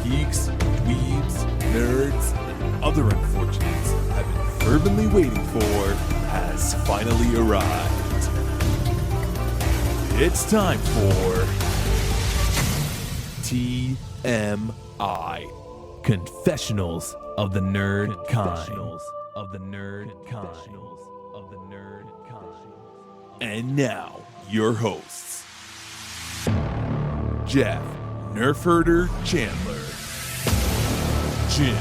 geeks, weebs, nerds, and other unfortunates have been fervently waiting for has finally arrived. It's time for TMI, Confessionals of the Nerd Kind. And now, your hosts, Jeff Nerfherder Chandler, Jim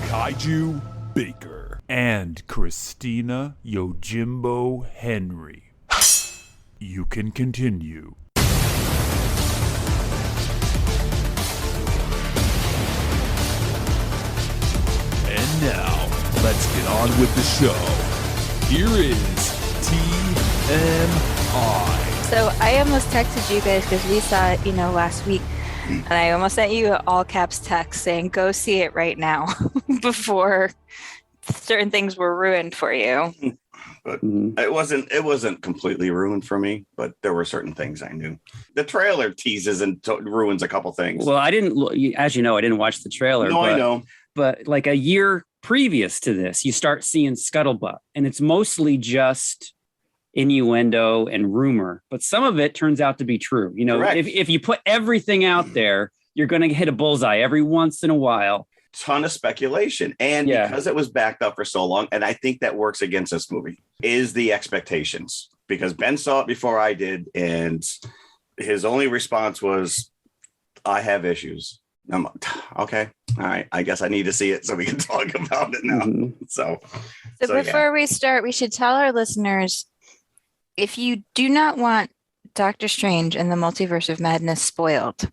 Kaiju Baker, and Christina Yojimbo Henry. You can continue. And now, let's get on with the show. Here is TMI. So I almost texted you guys because we saw it, last week. And I almost sent you an all caps text saying, go see it right now before certain things were ruined for you. But it wasn't completely ruined for me, but there were certain things I knew. The trailer teases and ruins a couple things. Well, I didn't watch the trailer. No, I know. But like a year previous to this, you start seeing scuttlebutt, and it's mostly just innuendo and rumor, but some of it turns out to be true. If you put everything out there, you're going to hit a bullseye every once in a while. Ton of speculation, and because it was backed up for so long, and I think that works against this movie, is the expectations, because Ben saw it before I did, and his only response was, I have issues. I'm like, okay, all right, I guess I need to see it so we can talk about it now. So before we start, we should tell our listeners, if you do not want Doctor Strange and the Multiverse of Madness spoiled,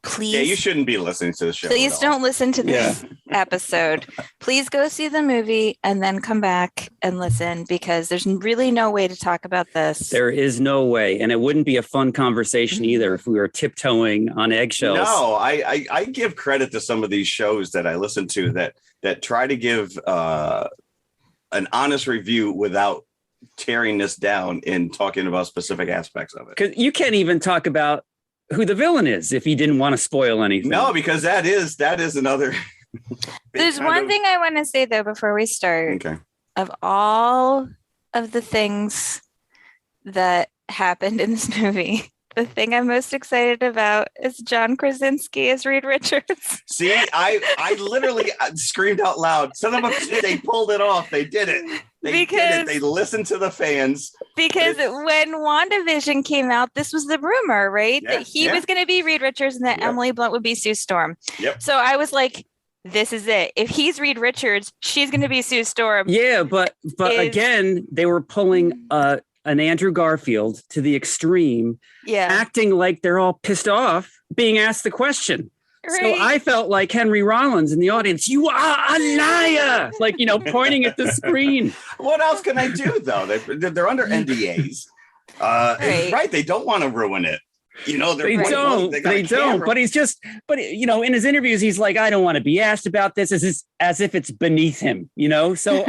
please. Yeah, you shouldn't be listening to the show. Please don't listen to this episode. Please go see the movie and then come back and listen, because there's really no way to talk about this. There is no way. And it wouldn't be a fun conversation either if we were tiptoeing on eggshells. No, I give credit to some of these shows that I listen to that try to give an honest review without tearing this down and talking about specific aspects of it. Because you can't even talk about who the villain is if he didn't want to spoil anything. No, because that is another. There's one thing I want to say though before we start. Okay. Of all of the things that happened in this movie, the thing I'm most excited about is John Krasinski as Reed Richards. See, I literally screamed out loud. Son of a bitch, they pulled it off. They did it. They did it. They listened to the fans. Because when WandaVision came out, this was the rumor, right? Yeah, that he was going to be Reed Richards and that Emily Blunt would be Sue Storm. Yep. So I was like, this is it. If he's Reed Richards, she's going to be Sue Storm. Yeah, but again, they were pulling an Andrew Garfield to the extreme, acting like they're all pissed off being asked the question. Right. So I felt like Henry Rollins in the audience. You are a liar, like, pointing at the screen. What else can I do though? They're under NDAs, right? They don't want to ruin it. They don't. But in his interviews, he's like, I don't want to be asked about this as if it's beneath him, So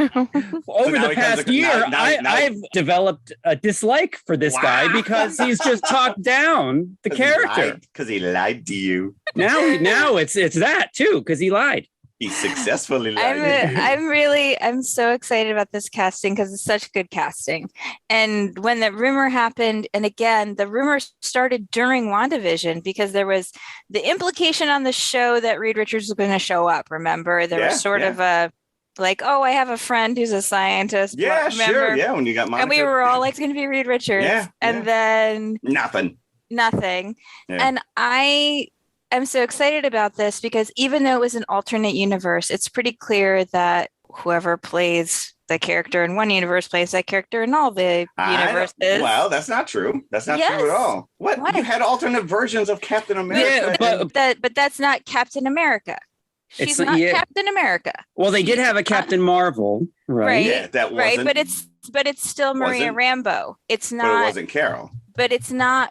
over the past year, I've developed a dislike for this guy because he's just talked down the character. Because he lied to you. Now it's that too, because he lied. He successfully lied. I'm so excited about this casting because it's such good casting. And when the rumor happened, and again, the rumor started during WandaVision because there was the implication on the show that Reed Richards was going to show up. Remember, there was sort of a like, oh, I have a friend who's a scientist. Yeah, remember? Sure. Yeah, when you got Monica. And we were all like, it's going to be Reed Richards. Yeah, and then nothing. Yeah. And I'm so excited about this because even though it was an alternate universe, it's pretty clear that whoever plays the character in one universe plays that character in all the universes. Well, that's not true. That's not true at all. What? You had alternate versions of Captain America. Yeah, but that's not Captain America. She's not Captain America. Well, they did have a Captain Marvel, right? Yeah, that wasn't. Right, but it's still Maria Rambeau. It's not. But it wasn't Carol. But it's not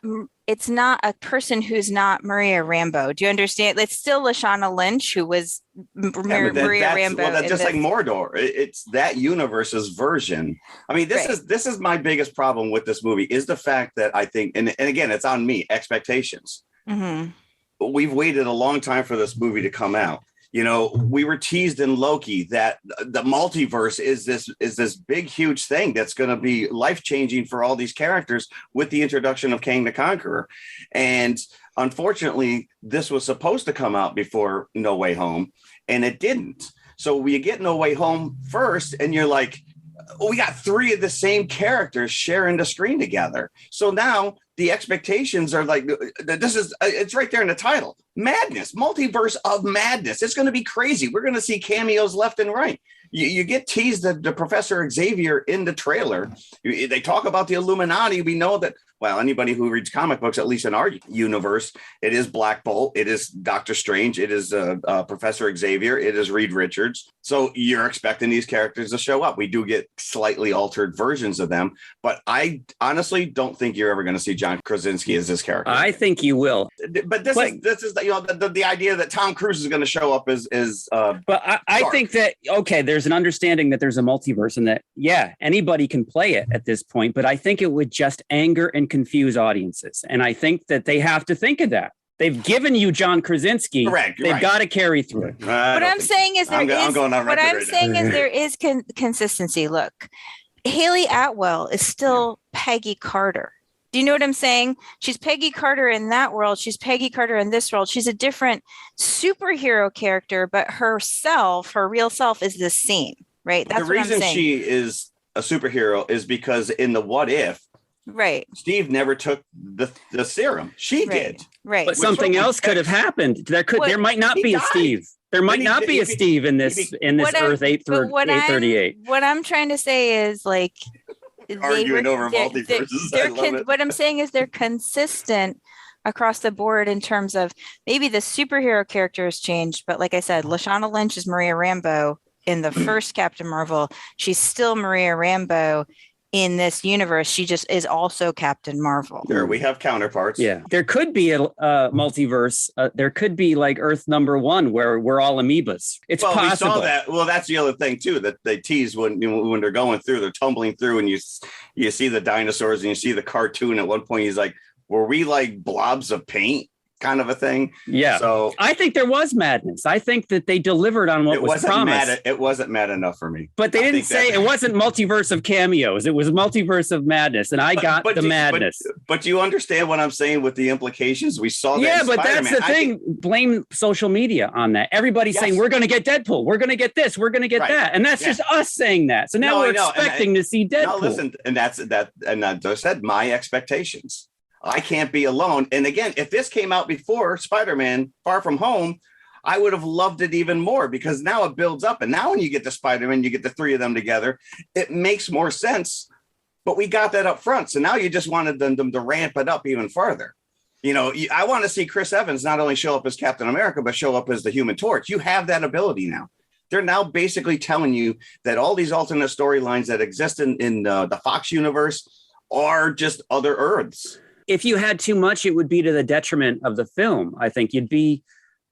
a person who's not Maria Rambeau. Do you understand? It's still Lashana Lynch, who was Maria Rambeau. Well, that's just like Mordor. It's that universe's version. I mean, this is my biggest problem with this movie is the fact that I think, and again, it's on me, expectations. Mm-hmm. we've waited a long time for this movie to come out. You know, we were teased in Loki that the multiverse is this big, huge thing that's going to be life-changing for all these characters with the introduction of Kang the Conqueror. And unfortunately, this was supposed to come out before No Way Home, and it didn't. So we get No Way Home first, and you're like, oh, we got 3 of the same characters sharing the screen together. So now the expectations are like, it's right there in the title. Madness, Multiverse of Madness. It's going to be crazy. We're going to see cameos left and right. You get teased the Professor Xavier in the trailer. They talk about the Illuminati. We know that, well, anybody who reads comic books, at least in our universe, it is Black Bolt, it is Doctor Strange, it is Professor Xavier, it is Reed Richards. So you're expecting these characters to show up. We do get slightly altered versions of them, but I honestly don't think you're ever going to see John Krasinski as this character. I think you will. But this is the idea that Tom Cruise is going to show up is. But I think that there's an understanding that there's a multiverse and that anybody can play it at this point. But I think it would just anger and confuse audiences, and I think that they have to think of that. They've given you John Krasinski. Correct. They've got to carry through it. What I'm saying is there is consistency. Look, Haley Atwell is still Peggy Carter. Do you know what I'm saying? She's Peggy Carter in that world. She's Peggy Carter in this world. She's a different superhero character, but her real self is the same, right? That's the reason she is a superhero is because in the What If, right, Steve never took the serum. She did. Right. But something else could have happened. There might not be a Steve. There might not be a Steve in this Earth 838. What I'm trying to say is like arguing over multiverses. What I'm saying is they're consistent across the board in terms of maybe the superhero characters changed, but like I said, Lashana Lynch is Maria Rambeau in the first Captain Marvel. She's still Maria Rambeau in this universe. She just is also Captain Marvel. There we have counterparts. Yeah, there could be a multiverse. There could be like Earth number 1 where we're all amoebas. It's possible. We saw that. Well, that's the other thing too that they tease when they're going through, they're tumbling through, and you see the dinosaurs and you see the cartoon. At one point, he's like, "Were we like blobs of paint?" Kind of a thing. Yeah. So I think there was madness. I think that they delivered on what was promised. It wasn't mad enough for me. But they didn't say it wasn't multiverse of cameos. It was multiverse of madness. And I got the madness. But you understand what I'm saying with the implications? We saw that. Yeah, but that's the thing. Blame social media on that. Everybody's saying we're going to get Deadpool. We're going to get this. We're going to get that. And that's just us saying that. So now we're expecting to see Deadpool. No, listen, and that's that. And I said my expectations. I can't be alone. And again, if this came out before Spider-Man Far From Home, I would have loved it even more because now it builds up. And now when you get to Spider-Man, you get the 3 of them together, it makes more sense. But we got that up front. So now you just wanted them to ramp it up even further. You know, I want to see Chris Evans not only show up as Captain America, but show up as the Human Torch. You have that ability now. They're now basically telling you that all these alternate storylines that exist in the Fox universe are just other Earths. If you had too much, it would be to the detriment of the film. I think you'd be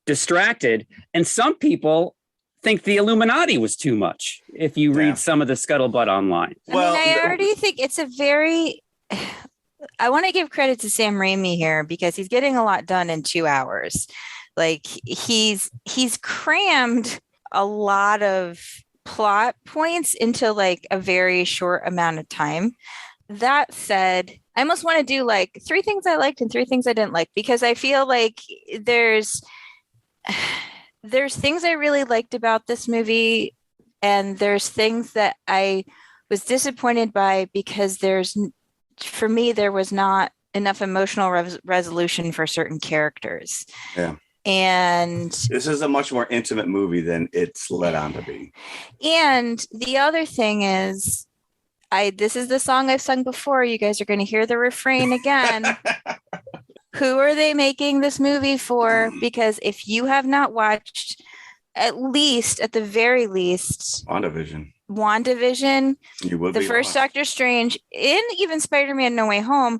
distracted. And some people think the Illuminati was too much if you read some of the scuttlebutt online. I already think it's I want to give credit to Sam Raimi here because he's getting a lot done in 2 hours. Like he's crammed a lot of plot points into like a very short amount of time. That said, I almost want to do like 3 things I liked and 3 things I didn't like, because I feel like there's things I really liked about this movie, and there's things that I was disappointed by because for me, there was not enough emotional resolution for certain characters. Yeah. And this is a much more intimate movie than it's led on to be. And the other thing is, this is the song I've sung before. You guys are going to hear the refrain again. Who are they making this movie for? Because if you have not watched, at the very least, WandaVision, you would the first Doctor Strange, and even Spider-Man No Way Home,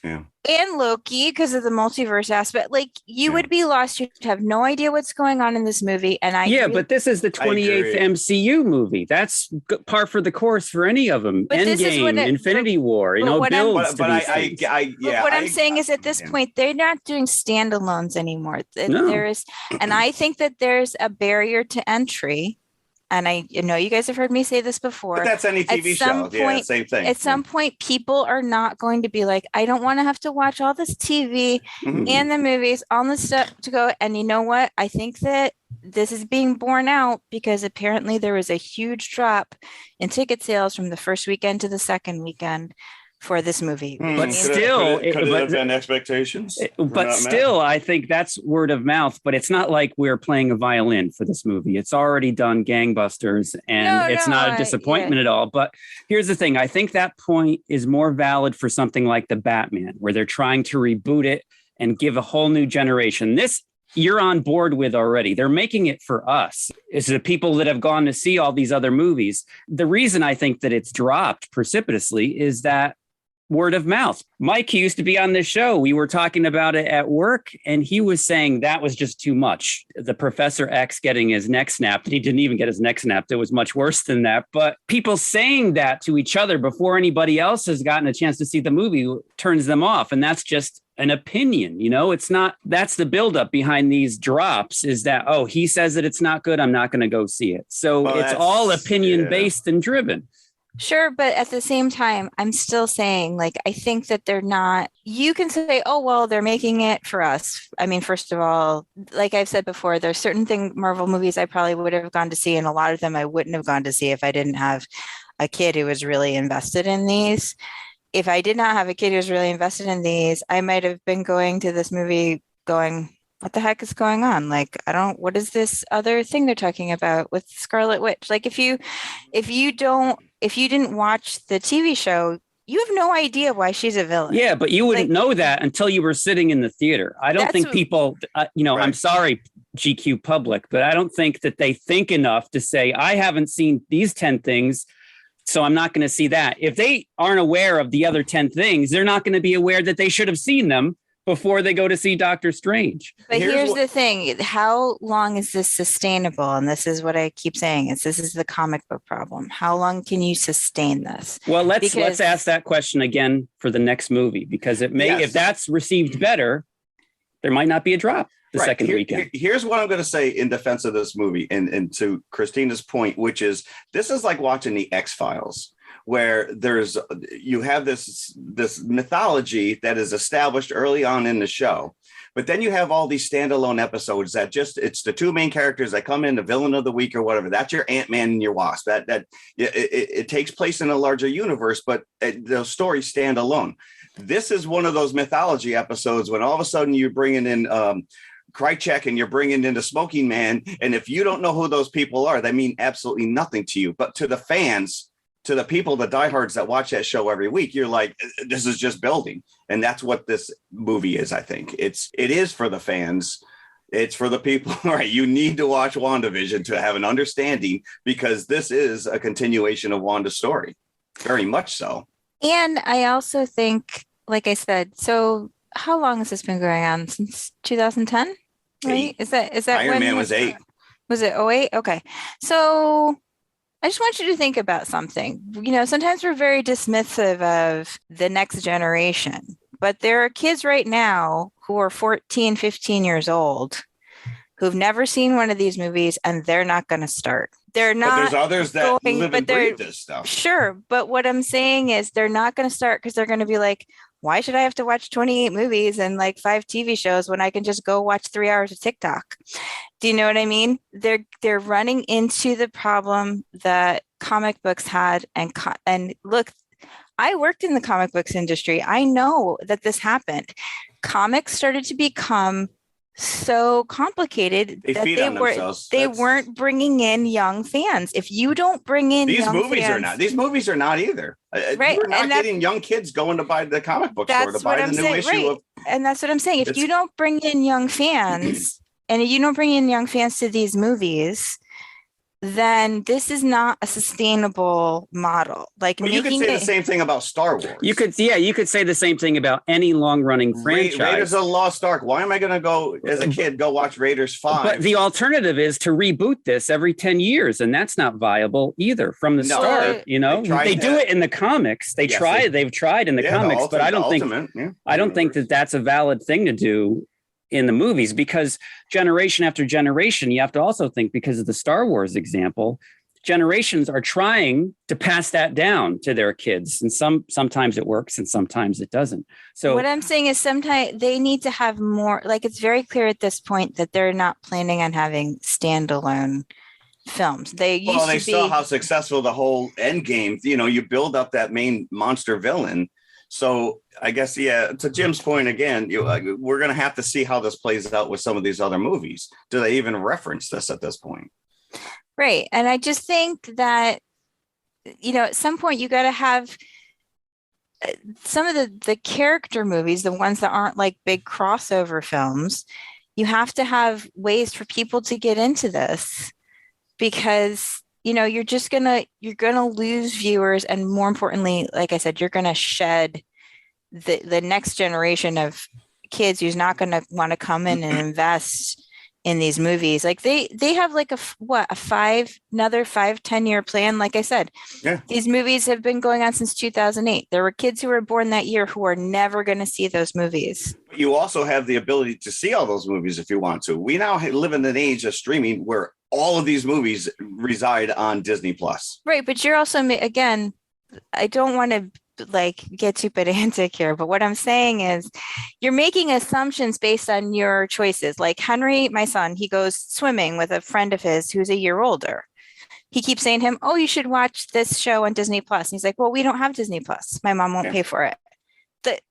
Yeah. And Loki, because of the multiverse aspect, like you would be lost. You'd have no idea what's going on in this movie. And but this is the 28th MCU movie. That's par for the course for any of them. But Endgame, Infinity War, builds to these things. What I'm saying is, at this point, they're not doing standalones anymore. There is, and I think that there's a barrier to entry. And I know you guys have heard me say this before. But that's any TV show. Same thing. At some point, people are not going to be like, I don't want to have to watch all this TV and the movies, all this stuff to go. And you know what? I think that this is being borne out because apparently there was a huge drop in ticket sales from the first weekend to the second weekend for this movie. But still, could it have been expectations? But still, I think that's word of mouth. But it's not like we're playing a violin for this movie. It's already done gangbusters, and it's not a disappointment at all. But here's the thing. I think that point is more valid for something like the Batman, where they're trying to reboot it and give a whole new generation. This you're on board with already. They're making it for us. It's the people that have gone to see all these other movies. The reason I think that it's dropped precipitously is that word of mouth. Mike used to be on this show. We were talking about it at work, and he was saying that was just too much. The Professor X getting his neck snapped. He didn't even get his neck snapped. It was much worse than that. But people saying that to each other before anybody else has gotten a chance to see the movie turns them off. And that's just an opinion. It's not, that's the buildup behind these drops is that, he says that it's not good. I'm not going to go see it. So it's all opinion based and driven. Sure, but at the same time, I'm still saying, like, I think that they're not, you can say, oh, well, they're making it for us. I mean, first of all, like I've said before, there's certain Marvel movies I probably would have gone to see, and a lot of them I wouldn't have gone to see if I didn't have a kid who was really invested in these. If I did not have a kid who was really invested in these, I might have been going to this movie going, what the heck is going on? Like, what is this other thing they're talking about with Scarlet Witch? Like, if you didn't watch the TV show, you have no idea why she's a villain. Yeah, but you wouldn't know that until you were sitting in the theater. I don't think people, right. I'm sorry, GQ public, but I don't think that they think enough to say, I haven't seen these 10 things, so I'm not going to see that. If they aren't aware of the other 10 things, they're not going to be aware that they should have seen them before they go to see Doctor Strange. But here's the thing. How long is this sustainable? And this is what I keep saying, this is the comic book problem. How long can you sustain this? Well, let's ask that question again for the next movie, because it may, if that's received better, there might not be a drop the second weekend. Here's what I'm going to say in defense of this movie. And to Christina's point, which is, this is like watching the X-Files, where you have this mythology that is established early on in the show, but then you have all these standalone episodes that it's the two main characters that come in, the villain of the week or whatever. That's your Ant-Man and your Wasp. It takes place in a larger universe, but the stories stand alone. This is one of those mythology episodes when all of a sudden you're bringing in Krychek and you're bringing in the Smoking Man, and if you don't know who those people are, they mean absolutely nothing to you. But to the fans, to the people, the diehards that watch that show every week, you're like, this is just building. And that's what this movie is, I think. It is for the fans. It's for the people. All right, you need to watch WandaVision to have an understanding, because this is a continuation of Wanda's story. Very much so. And I also think, like I said, so how long has this been going on? Since 2010? Right? Is that Iron Man was 8. Was it 08? Okay. So I just want you to think about something. Sometimes we're very dismissive of the next generation, but there are kids right now who are 14, 15 years old who've never seen one of these movies, and they're not going to start. They're not. But there's others that live and breathe this stuff. Sure. But what I'm saying is they're not going to start because they're going to be like, why should I have to watch 28 movies and like 5 TV shows when I can just go watch 3 hours of TikTok? Do you know what I mean? They're running into the problem that comic books had. And look, I worked in the comic books industry. I know that this happened. Comics started to become so complicated that they weren't bringing in young fans. If you don't bring in these movies are not either. Right. We're not getting young kids going to buy the comic book store to buy the new issue of. And that's what I'm saying. If you don't bring in young fans and you don't bring in young fans to these movies, then this is not a sustainable model. Like, you could say the same thing about Star Wars. You could say the same thing about any long-running franchise. Raiders of the Lost Ark. Why am I going to go as a kid go watch Raiders 5? But the alternative is to reboot this every 10 years, and that's not viable either from the start. You know, they do it in the comics. They've tried in the comics, but I don't think that that's a valid thing to do in the movies, because generation after generation, you have to also think, because of the Star Wars example, generations are trying to pass that down to their kids, and sometimes it works and sometimes it doesn't. So what I'm saying is sometimes they need to have more, like, it's very clear at this point that they're not planning on having standalone films. They saw how successful the whole Endgame, you build up that main monster villain. So I guess, to Jim's point again, we're going to have to see how this plays out with some of these other movies. Do they even reference this at this point? Right. And I just think that, at some point you got to have some of the character movies, the ones that aren't like big crossover films. You have to have ways for people to get into this, because you're going to lose viewers. And more importantly, like I said, you're going to shed the next generation of kids who's not going to want to come in and invest in these movies. Like they have like another 5-10 year plan. Like I said, these movies have been going on since 2008. There were kids who were born that year who are never going to see those movies. You also have the ability to see all those movies if you want to. We now live in an age of streaming where all of these movies reside on Disney Plus. Right. But you're also, again, I don't want to get too pedantic here, but what I'm saying is you're making assumptions based on your choices. Like Henry, my son, he goes swimming with a friend of his who's a year older. He keeps saying to him, "Oh, you should watch this show on Disney Plus." And he's like, "Well, we don't have Disney Plus. My mom won't pay for it."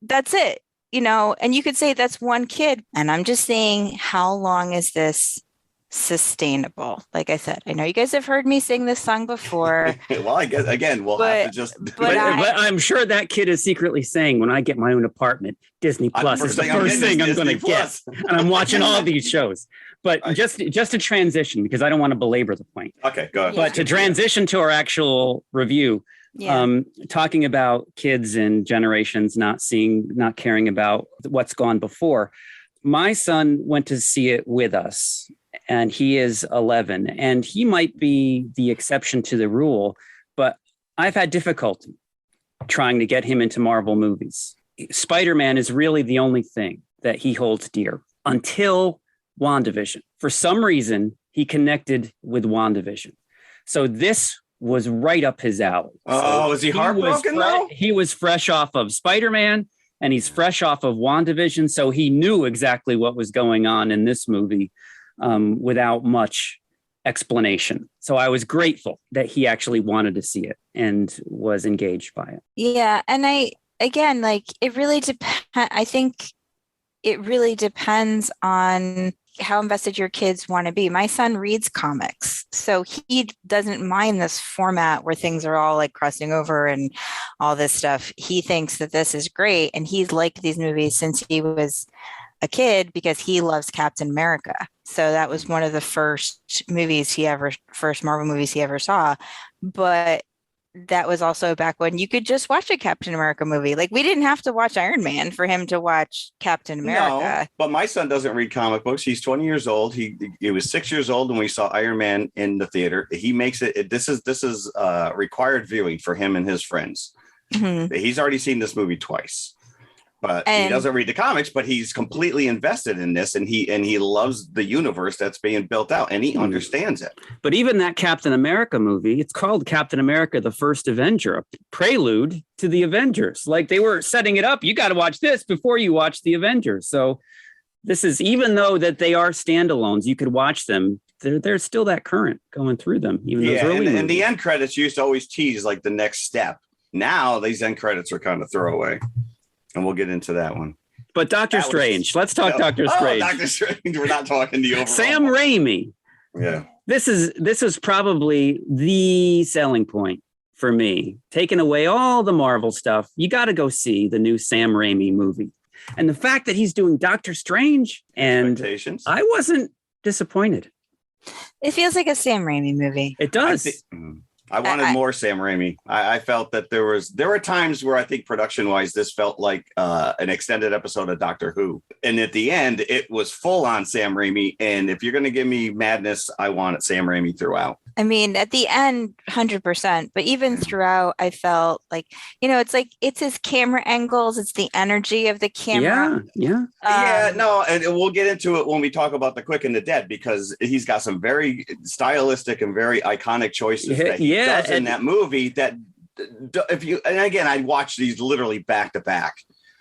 That's it, and you could say that's one kid. And I'm just saying, how long is this sustainable? Like I said, I know you guys have heard me sing this song before. Well, I guess again we'll have to just. But I'm sure that kid is secretly saying, when I get my own apartment, Disney Plus is the first thing I'm going to get, and I'm watching all these shows. But just to transition, because I don't want to belabor the point. Okay, go ahead. But to transition to our actual review, talking about kids and generations not caring about what's gone before. My son went to see it with us, and he is 11, and he might be the exception to the rule, but I've had difficulty trying to get him into Marvel movies. Spider-Man is really the only thing that he holds dear until WandaVision. For some reason, he connected with WandaVision. So this was right up his alley. Is he heartbroken though? He was fresh off of Spider-Man, and he's fresh off of WandaVision, so he knew exactly what was going on in this movie without much explanation. So I was grateful that he actually wanted to see it and was engaged by it. Yeah, and it really depends. I think it really depends on how invested your kids want to be. My son reads comics, so he doesn't mind this format where things are all like crossing over and all this stuff. He thinks that this is great, and he's liked these movies since he was a kid because he loves Captain America. So that was one of the first Marvel movies he ever saw. But that was also back when you could just watch a Captain America movie. Like, we didn't have to watch Iron Man for him to watch Captain America. No, but my son doesn't read comic books. He's 20 years old. He was 6 years old when we saw Iron Man in the theater. He makes it. This is required viewing for him and his friends. Mm-hmm. He's already seen this movie twice. But he doesn't read the comics, but he's completely invested in this, and he loves the universe that's being built out, and he understands it. But even that Captain America movie, it's called Captain America: The First Avenger, a prelude to the Avengers. Like, they were setting it up. You got to watch this before you watch the Avengers. So this is, even though that they are standalones, you could watch them. There's still that current going through them. Even those early movies. And the end credits used to always tease like the next step. Now these end credits are kind of throwaway. And we'll get into that one. But Doctor Strange. Let's talk Doctor Strange. Doctor Strange. We're not talking the overall. Sam Raimi. Yeah. This is probably the selling point for me. Taking away all the Marvel stuff, you got to go see the new Sam Raimi movie. And the fact that he's doing Doctor Strange, and I wasn't disappointed. It feels like a Sam Raimi movie. It does. I wanted more Sam Raimi. I felt that there were times where I think production wise, this felt like an extended episode of Doctor Who. And at the end, it was full on Sam Raimi. And if you're going to give me madness, I want it Sam Raimi throughout. I mean, at the end, 100%, but even throughout, I felt like, it's his camera angles. It's the energy of the camera. Yeah. No, and we'll get into it when we talk about The Quick and the Dead, because he's got some very stylistic and very iconic choices that he does in that movie that and again, I watched these literally back to back.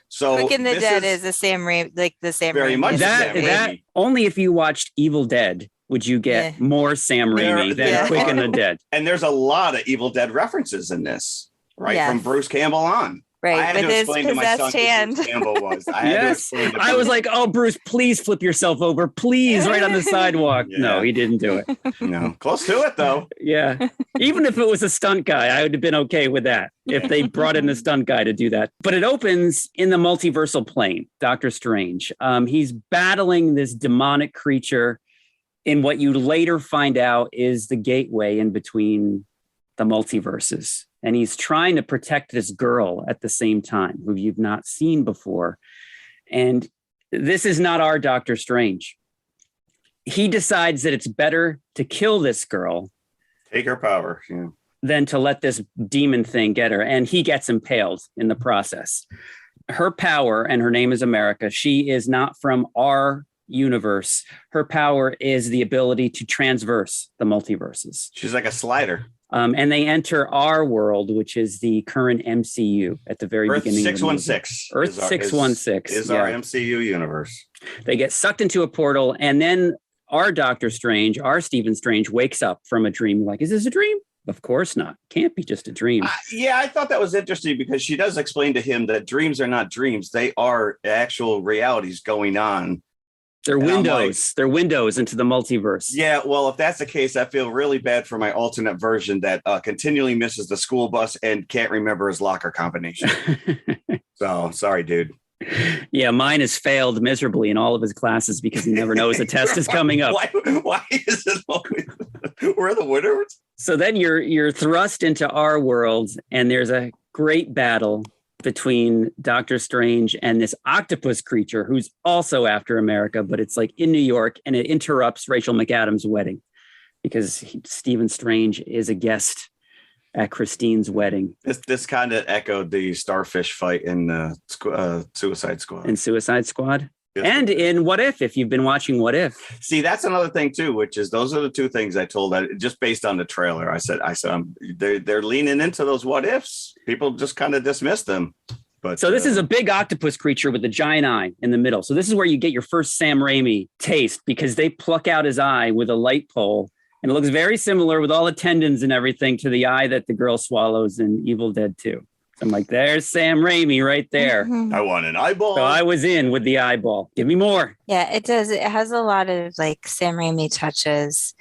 So Quick and the Dead is the Sam Raimi, like the Sam very Raimi. Much that only if you watched Evil Dead would you get more Sam Raimi than Quick and the Dead. And there's a lot of Evil Dead references in this, right? Yes. From Bruce Campbell on. Right, I had with to his explain to my son hand. who Bruce Campbell was. I was like, "Oh, Bruce, please flip yourself over, please, right on the sidewalk." Yeah. No, he didn't do it. No, close to it though. Yeah, even if it was a stunt guy, I would have been okay with that if they brought in a stunt guy to do that. But it opens in the multiversal plane. Doctor Strange. He's battling this demonic creature in what you later find out is the gateway in between the multiverses. And he's trying to protect this girl at the same time, who you've not seen before. And this is not our Doctor Strange. He decides that it's better to kill this girl. Take her power. Yeah. Than to let this demon thing get her. And he gets impaled in the process. Her power, and her name is America, she is not from our universe. Her power is the ability to transverse the multiverses. She's like a slider. And they enter our world, which is the current MCU at the very Earth beginning. 616. Earth 616 is our MCU universe. They get sucked into a portal, and then our Doctor Strange, our Stephen Strange, wakes up from a dream. Like, is this a dream? Of course not. Can't be just a dream. I thought that was interesting because she does explain to him that dreams are not dreams. They are actual realities going on. They're windows. They're windows into the multiverse. Yeah, well, if that's the case, I feel really bad for my alternate version that continually misses the school bus and can't remember his locker combination. So, sorry, dude. Yeah, mine has failed miserably in all of his classes because he never knows a test is coming up. Why is it always we're the winners? So then you're thrust into our world, and there's a great battle between Doctor Strange and this octopus creature who's also after America, but it's like in New York, and it interrupts Rachel McAdams' wedding because Stephen Strange is a guest at Christine's wedding. This kind of echoed the starfish fight in Suicide Squad. In Suicide Squad? Yes. And in What If you've been watching What If. See, that's another thing too, which is those are the two things I told that just based on the trailer. I said they're leaning into those what ifs. People just kind of dismiss them. But so this is a big octopus creature with a giant eye in the middle. So this is where you get your first Sam Raimi taste because they pluck out his eye with a light pole. And it looks very similar with all the tendons and everything to the eye that the girl swallows in Evil Dead 2. I'm like, there's Sam Raimi right there. Mm-hmm. I want an eyeball. So I was in with the eyeball. Give me more. Yeah, it does. It has a lot of like Sam Raimi touches.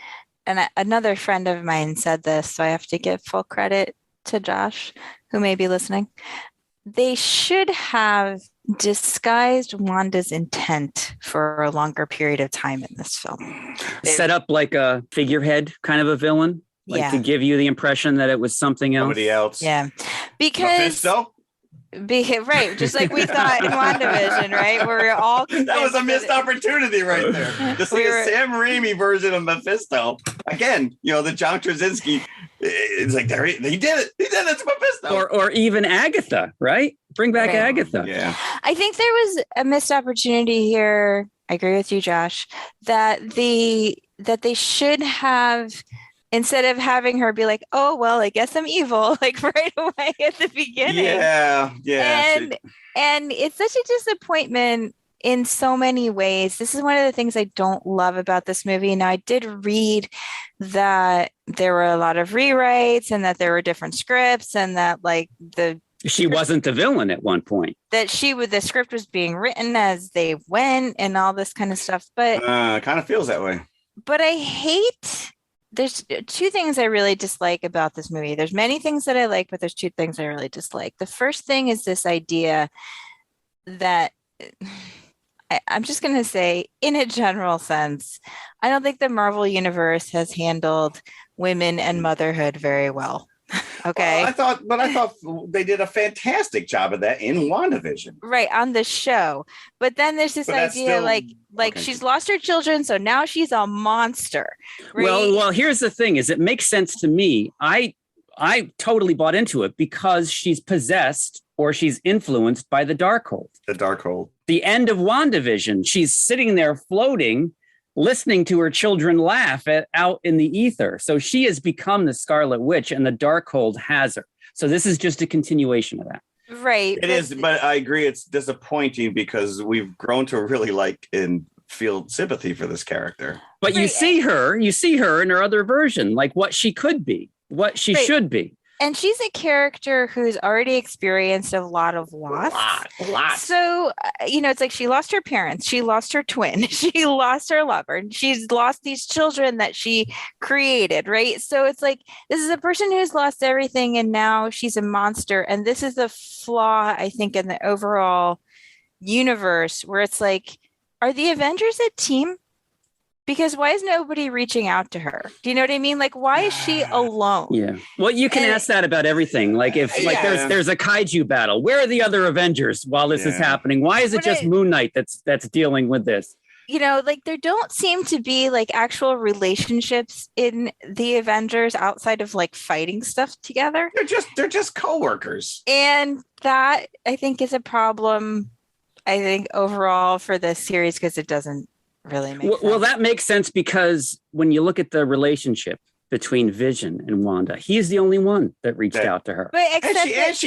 And another friend of mine said this, so I have to give full credit to Josh, who may be listening. They should have disguised Wanda's intent for a longer period of time in this film. Set up like a figurehead kind of a villain. Like to give you the impression that it was something else. Somebody else. Yeah. Because Mephisto? Right, just like we thought in WandaVision, right? Where we're all that was a missed opportunity right there. To see a Sam Raimi version of Mephisto. Again, the John Krasinski, it's like he did it. He did it to Mephisto. Or even Agatha, right? Bring back Agatha. Yeah. I think there was a missed opportunity here. I agree with you, Josh, that they should have, instead of having her be like, oh, well, I guess I'm evil, like right away at the beginning. Yeah. And it's such a disappointment in so many ways. This is one of the things I don't love about this movie. Now, I did read that there were a lot of rewrites and that there were different scripts and that she wasn't the villain at one point. That the script was being written as they went and all this kind of stuff. But it kind of feels that way. But I hate... There's two things I really dislike about this movie. There's many things that I like, but there's two things I really dislike. The first thing is this idea that I'm just going to say, in a general sense, I don't think the Marvel Universe has handled women and motherhood very well. Okay. Well, I thought they did a fantastic job of that in WandaVision. Right, on the show. But then there's this idea okay. She's lost her children, so now she's a monster. Right? Well, here's the thing is it makes sense to me. I totally bought into it because she's possessed or she's influenced by the Darkhold. The Darkhold. The end of WandaVision, she's sitting there floating, listening to her children laugh out in the ether. So she has become the Scarlet Witch and the Darkhold has her. So this is just a continuation of that. Right. It is, but I agree it's disappointing because we've grown to really like and feel sympathy for this character. But you see her in her other version, like what she could be, what she should be. And she's a character who's already experienced a lot of loss. A lot. So, it's like she lost her parents. She lost her twin. She lost her lover. And she's lost these children that she created, right? So it's like, this is a person who's lost everything and now she's a monster. And this is a flaw, I think, in the overall universe where it's like, are the Avengers a team? Because why is nobody reaching out to her? Do you know what I mean? Like, why is she alone? Yeah. Well, you can ask that about everything. Like if there's a kaiju battle, where are the other Avengers while this is happening? Why is it just Moon Knight that's dealing with this? Like there don't seem to be like actual relationships in the Avengers outside of like fighting stuff together. They're just coworkers. And that I think is a problem, I think, overall for this series because it doesn't really make sense. Well, that makes sense because when you look at the relationship between Vision and Wanda, he's the only one that reached out to her. But except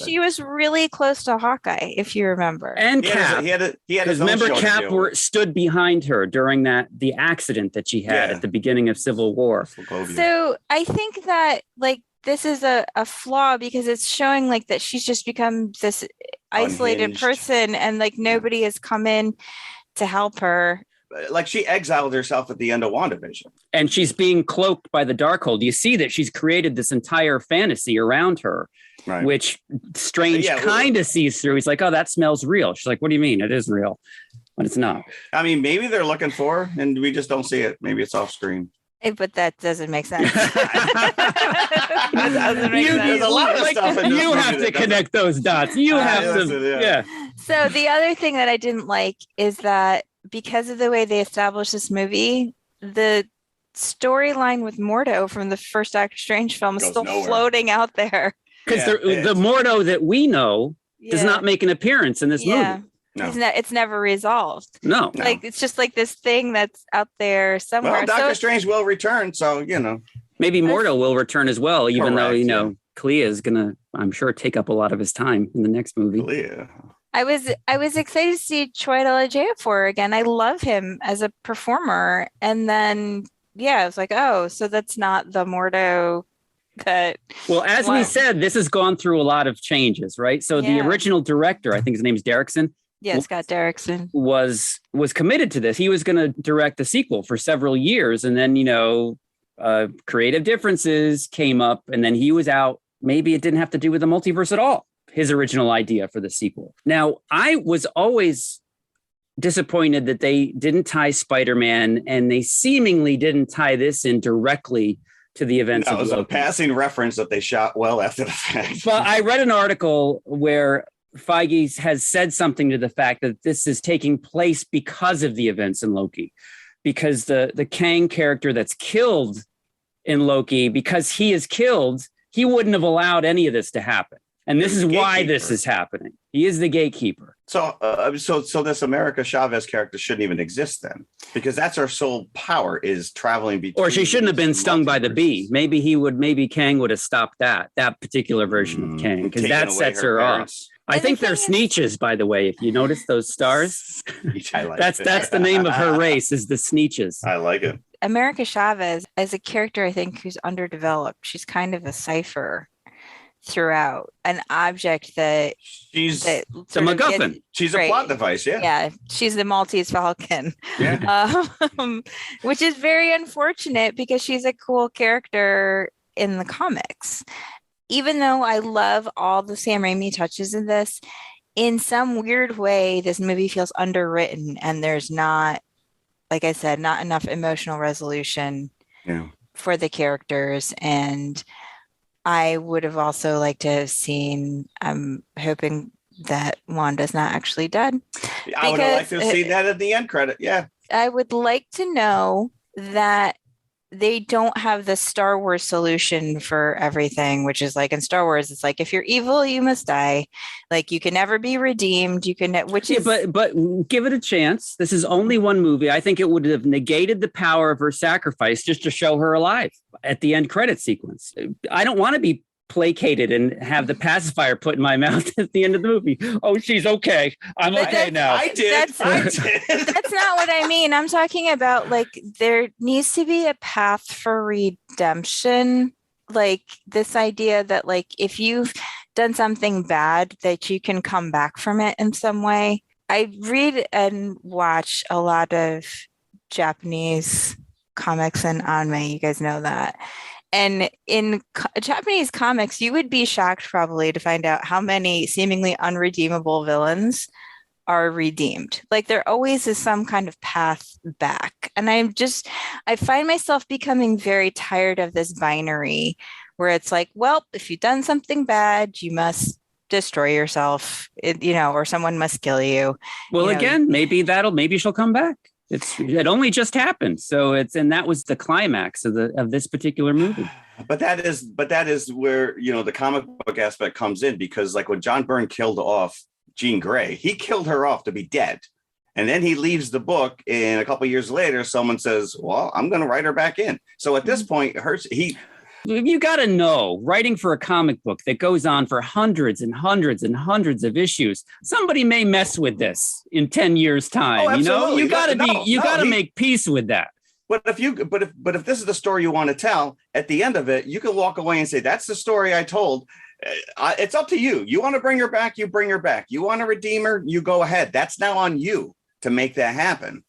she was really close to Hawkeye, if you remember. And Cap. He had his own remember show Cap stood behind her during the accident that she had at the beginning of Civil War. So I think that like this is a flaw because it's showing like that she's just become this isolated person and like nobody has come in to help her. Like she exiled herself at the end of WandaVision. And she's being cloaked by the Darkhold. You see that she's created this entire fantasy around her, which Strange kind of sees through. He's like, oh, that smells real. She's like, what do you mean? It is real. But it's not. I mean, maybe they're looking for her and we just don't see it. Maybe it's off screen. But that doesn't make sense. There's a lot of stuff in this you have to connect those dots. You have to. So the other thing that I didn't like is that because of the way they established this movie, the storyline with Mordo from the first Doctor Strange film is still floating out there. Because the Mordo that we know does not make an appearance in this movie. No. It's never resolved. No. Like it's just like this thing that's out there somewhere. Well, Doctor Strange will return, so maybe Mordo will return as well, even though Clea is gonna, I'm sure, take up a lot of his time in the next movie. Clea. I was excited to see Chiwetel Ejiofor again. I love him as a performer, and then I was like, oh, so that's not the Mordo that. Well, as we said, this has gone through a lot of changes, right? So the original director, I think his name's Derrickson. Yeah, Scott Derrickson was committed to this. He was going to direct the sequel for several years. And then, creative differences came up and then he was out. Maybe it didn't have to do with the multiverse at all. His original idea for the sequel. Now, I was always disappointed that they didn't tie Spider-Man and they seemingly didn't tie this in directly to the events of Loki. That was a passing reference that they shot well after the fact. But I read an article where Feige has said something to the fact that this is taking place because of the events in Loki, because the Kang character that's killed in Loki, because he is killed, he wouldn't have allowed any of this to happen. And this is why this is happening. He is the gatekeeper. So this America Chavez character shouldn't even exist then, because that's our sole power is traveling between. Or she shouldn't have been stung by the bee. Maybe Kang would have stopped that particular version of Kang, because that sets her off. I think they're Sneetches, by the way. If you notice those stars, that's the name of her race, is the Sneetches. I like it. America Chavez as a character, I think, who's underdeveloped. She's kind of a cipher throughout, an object that she's the MacGuffin. She's a plot device. Yeah, she's the Maltese Falcon. Yeah, which is very unfortunate because she's a cool character in the comics. Even though I love all the Sam Raimi touches in this, in some weird way, this movie feels underwritten and there's not, like I said, not enough emotional resolution for the characters. And I would have also liked to have seen, I'm hoping that Wanda's not actually dead. I would have liked to have seen that at the end credit. Yeah. I would like to know that they don't have the Star Wars solution for everything, which is like in Star Wars, it's like if you're evil, you must die. Like you can never be redeemed. You can, which is but give it a chance. This is only one movie. I think it would have negated the power of her sacrifice just to show her alive at the end credit sequence. I don't want to be placated and have the pacifier put in my mouth at the end of the movie. Oh, she's okay. I'm okay now. I did. That's not what I mean. I'm talking about like there needs to be a path for redemption. Like this idea that like if you've done something bad that you can come back from it in some way. I read and watch a lot of Japanese comics and anime. You guys know that. And in Japanese comics, you would be shocked probably to find out how many seemingly unredeemable villains are redeemed. Like there always is some kind of path back. And I find myself becoming very tired of this binary where it's like, well, if you've done something bad, you must destroy yourself, or someone must kill you. Well, again, maybe she'll come back. It only just happened. And that was the climax of this particular movie. But that is where, the comic book aspect comes in, because like when John Byrne killed off Jean Grey, he killed her off to be dead. And then he leaves the book, and a couple of years later, someone says, well, I'm going to write her back in. So at this point, you got to know, writing for a comic book that goes on for hundreds and hundreds and hundreds of issues, somebody may mess with this in 10 years time. Oh, you got to make peace with that. But if this is the story you want to tell, at the end of it, you can walk away and say, that's the story I told. It's up to you. You want to bring her back, you bring her back. You want to redeem her, you go ahead. That's now on you to make that happen.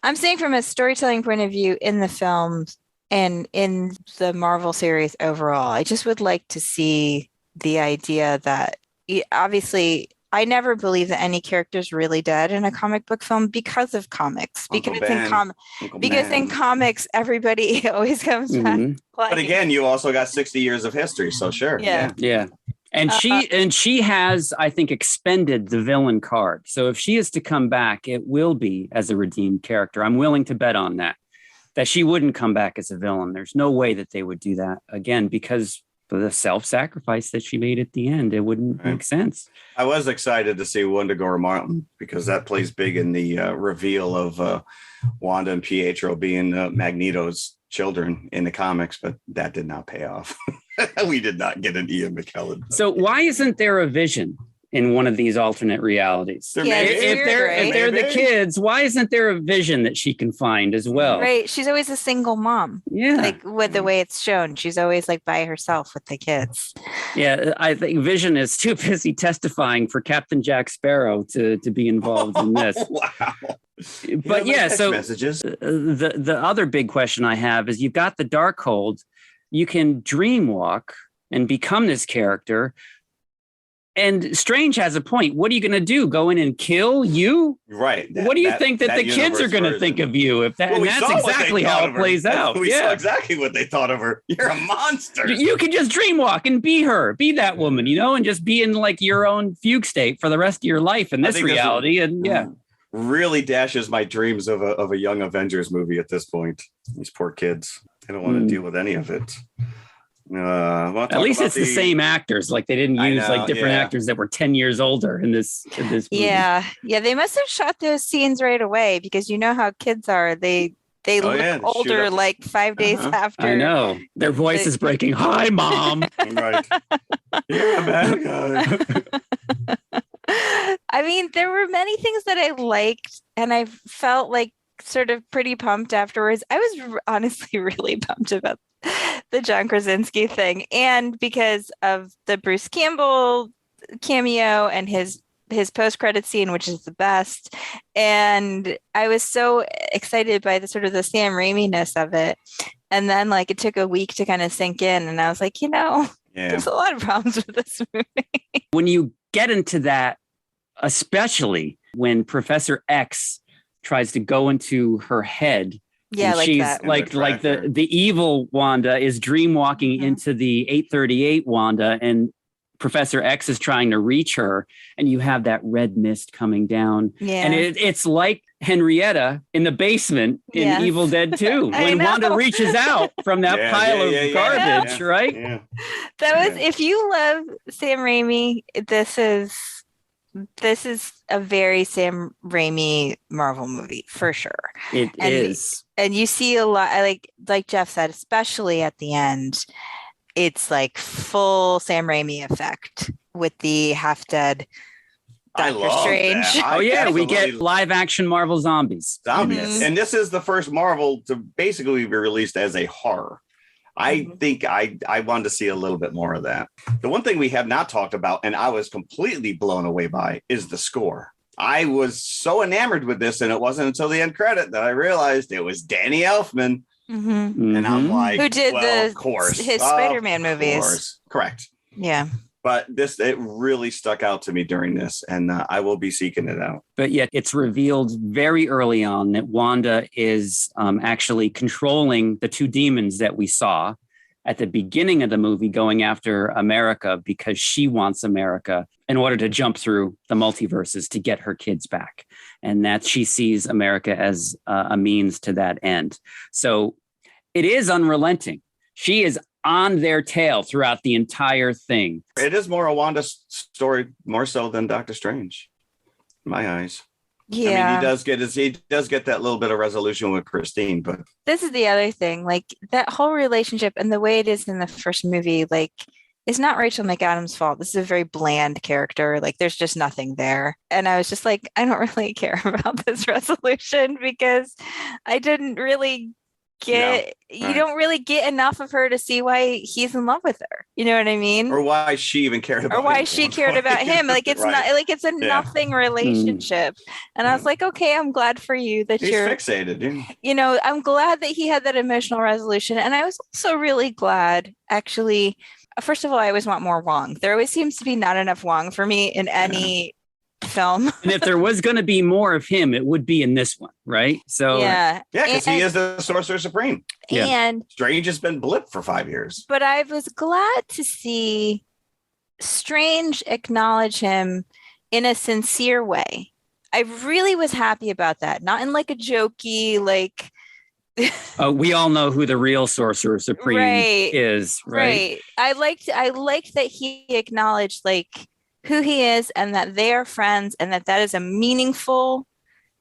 I'm saying from a storytelling point of view in the films, and in the Marvel series overall, I just would like to see the idea that obviously I never believe that any character is really dead in a comic book film because of comics. Because in comics, everybody always comes back. But again, you also got 60 years of history, so sure. Yeah. And she has, I think, expended the villain card. So if she is to come back, it will be as a redeemed character. I'm willing to bet on that she wouldn't come back as a villain. There's no way that they would do that again, because of the self-sacrifice that she made at the end. It wouldn't make sense. I was excited to see Wanda Gore Martin, because that plays big in the reveal of Wanda and Pietro being Magneto's children in the comics, but that did not pay off. We did not get an Ian McKellen. So why isn't there a Vision in one of these alternate realities? If they're the kids, why isn't there a Vision that she can find as well? Right. She's always a single mom. Yeah. Like with the way it's shown, she's always like by herself with the kids. Yeah. I think Vision is too busy testifying for Captain Jack Sparrow to be involved in this. Wow. But so messages. The other big question I have is, you've got the Darkhold, you can dream walk and become this character. And Strange has a point. What are you going to do? Go in and kill you? Right. What do you think that the kids are going to think of you? If that, and that's exactly how it plays out. We saw exactly what they thought of her. You're a monster. You can just dream walk and be her, be that woman, and just be in like your own fugue state for the rest of your life in this reality. And really dashes my dreams of a young Avengers movie at this point. These poor kids. I don't want to deal with any of it. At least it's the same actors. Like they didn't use different actors that were 10 years older in this movie. Yeah. They must have shot those scenes right away, because you know how kids are. They look older like 5 days after. I know. Their voice is breaking. Hi, Mom. Right. You're a bad guy. I mean, there were many things that I liked, and I felt like sort of pretty pumped afterwards. I was honestly really pumped about the John Krasinski thing, and because of the Bruce Campbell cameo and his post-credit scene, which is the best. And I was so excited by the sort of the Sam Raimi-ness of it. And then like it took a week to kind of sink in, and I was like, there's a lot of problems with this movie. When you get into that especially when Professor X tries to go into her head. Yeah, like she's that. like the evil Wanda is dream walking into the 838 Wanda, and Professor X is trying to reach her, and you have that red mist coming down. Yeah. And it's like Henrietta in the basement in Evil Dead 2 when Wanda reaches out from that pile of garbage, right? Yeah. That was, if you love Sam Raimi, this is a very Sam Raimi Marvel movie for sure. It is. And you see a lot, like Jeff said, especially at the end, it's like full Sam Raimi effect with the half-dead Doctor Strange. We get live action Marvel zombies. And this is the first Marvel to basically be released as a horror. I think I wanted to see a little bit more of that. The one thing we have not talked about, and I was completely blown away by, is the score. I was so enamored with this, and it wasn't until the end credit that I realized it was Danny Elfman. And I'm like, who did of course, his Spider-Man movies? Correct. Yeah. But it really stuck out to me during this, and I will be seeking it out. But yet it's revealed very early on that Wanda is actually controlling the two demons that we saw at the beginning of the movie going after America because she wants America in order to jump through the multiverses to get her kids back. And that she sees America as a means to that end. So it is unrelenting. She is on their tail throughout the entire thing. It is more a Wanda story, more so than Doctor Strange, in my eyes. Yeah, I mean, he does get that little bit of resolution with Christine, but this is the other thing, like that whole relationship and the way it is in the first movie, like it's not Rachel McAdams' fault. This is a very bland character. Like there's just nothing there. And I was just like, I don't really care about this resolution because I didn't really you don't really get enough of her to see why he's in love with her. You know what I mean? Or why she even cared about him. Or why she cared about him. Like it's not like it's a nothing relationship. And I was like, okay, I'm glad for you that he's you're fixated. Yeah. You know, I'm glad that he had that emotional resolution. And I was also really glad, actually. First of all, I always want more Wong. There always seems to be not enough Wong for me in any film. And if there was going to be more of him, it would be in this one, right? So because he is the Sorcerer Supreme. And Strange has been blipped for 5 years. But I was glad to see Strange acknowledge him in a sincere way. I really was happy about that. Not in like a jokey, like we all know who the real Sorcerer Supreme is, right? I liked that he acknowledged like who he is and that they are friends and that is a meaningful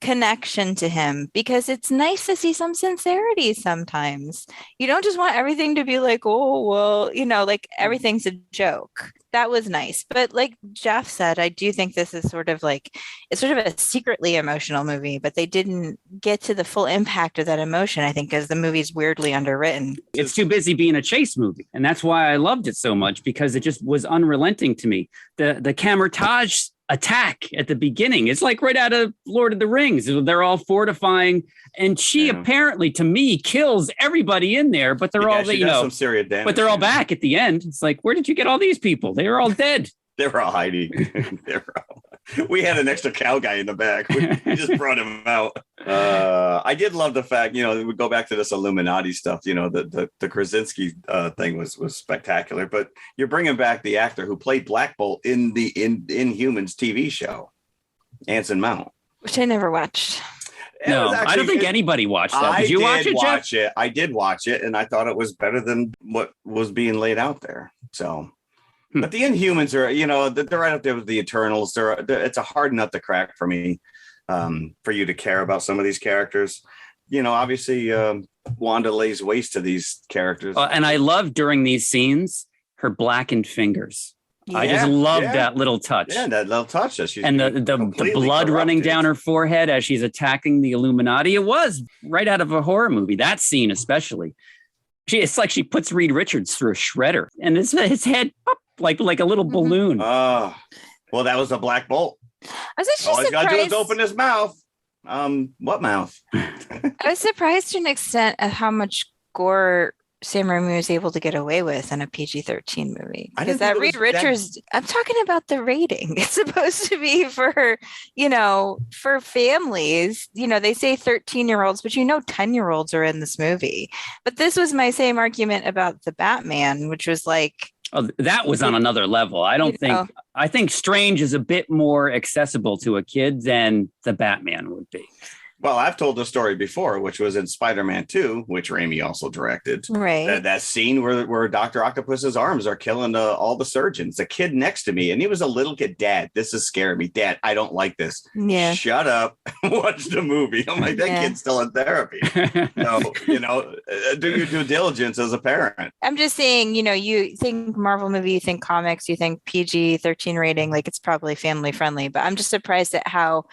connection to him, because it's nice to see some sincerity sometimes. You don't just want everything to be like, oh, well, you know, like everything's a joke. That was nice. But like Jeff said, I do think this is sort of like, it's sort of a secretly emotional movie, but they didn't get to the full impact of that emotion, I think, because the movie's weirdly underwritten. It's too busy being a chase movie. And that's why I loved it so much, because it just was unrelenting to me. The camouflage attack at the beginning, it's like right out of Lord of the Rings. They're all fortifying, and she apparently, to me, kills everybody in there, but they're all, you know, some serious damage, but they're all back at the end. It's like, where did you get all these people? They were all dead. They were all hiding. We had an extra cow guy in the back. We just brought him out. I did love the fact, you know, we go back to this Illuminati stuff. You know, the Krasinski thing was spectacular. But you're bringing back the actor who played Black Bolt in the Inhumans TV show, Anson Mount, which I never watched. No, I don't think anybody watched that. Did you watch it, Jeff? I did watch it, and I thought it was better than what was being laid out there. So. But the Inhumans are, you know, they're right up there with the Eternals. It's a hard nut to crack for me, for you to care about some of these characters. You know, obviously, Wanda lays waste to these characters. And I love during these scenes, her blackened fingers. Yeah. I just love that little touch. Yeah, that little touch. And the blood running down her forehead as she's attacking the Illuminati. It was right out of a horror movie, that scene especially. It's like she puts Reed Richards through a shredder, and his head like a little balloon. Oh, well, that was a Black Bolt. I was actually all he's got to do is open his mouth. What mouth? I was surprised to an extent at how much gore Sam Raimi was able to get away with in a PG-13 movie. Because that Reed Richards, I'm talking about the rating. It's supposed to be for, for families. They say 13-year-olds, but 10-year-olds are in this movie. But this was my same argument about the Batman, which was like, oh, that was on another level. I think Strange is a bit more accessible to a kid than the Batman would be. Well, I've told the story before, which was in Spider-Man 2, which Raimi also directed. Right. That scene where Dr. Octopus's arms are killing all the surgeons. The kid next to me, and he was a little kid. Dad, this is scaring me. Dad, I don't like this. Yeah. Shut up. Watch the movie. I'm like, that kid's still in therapy. No, do your due diligence as a parent. I'm just saying, you think Marvel movie, you think comics, you think PG-13 rating, like it's probably family friendly. But I'm just surprised at how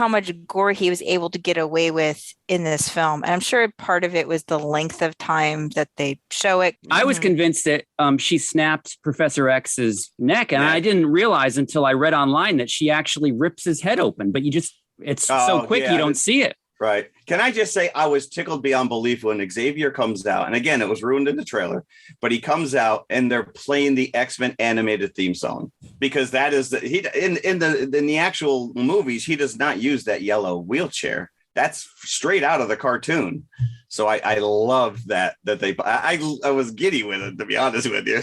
much gore he was able to get away with in this film. And I'm sure part of it was the length of time that they show it. I was convinced that she snapped Professor X's neck, and I didn't realize until I read online that she actually rips his head open, but it's so quick you don't see it. Right. Can I just say I was tickled beyond belief when Xavier comes out. And again, it was ruined in the trailer, but he comes out and they're playing the X-Men animated theme song, because that is in the actual movies, he does not use that yellow wheelchair. That's straight out of the cartoon. So I love that I was giddy with it, to be honest with you,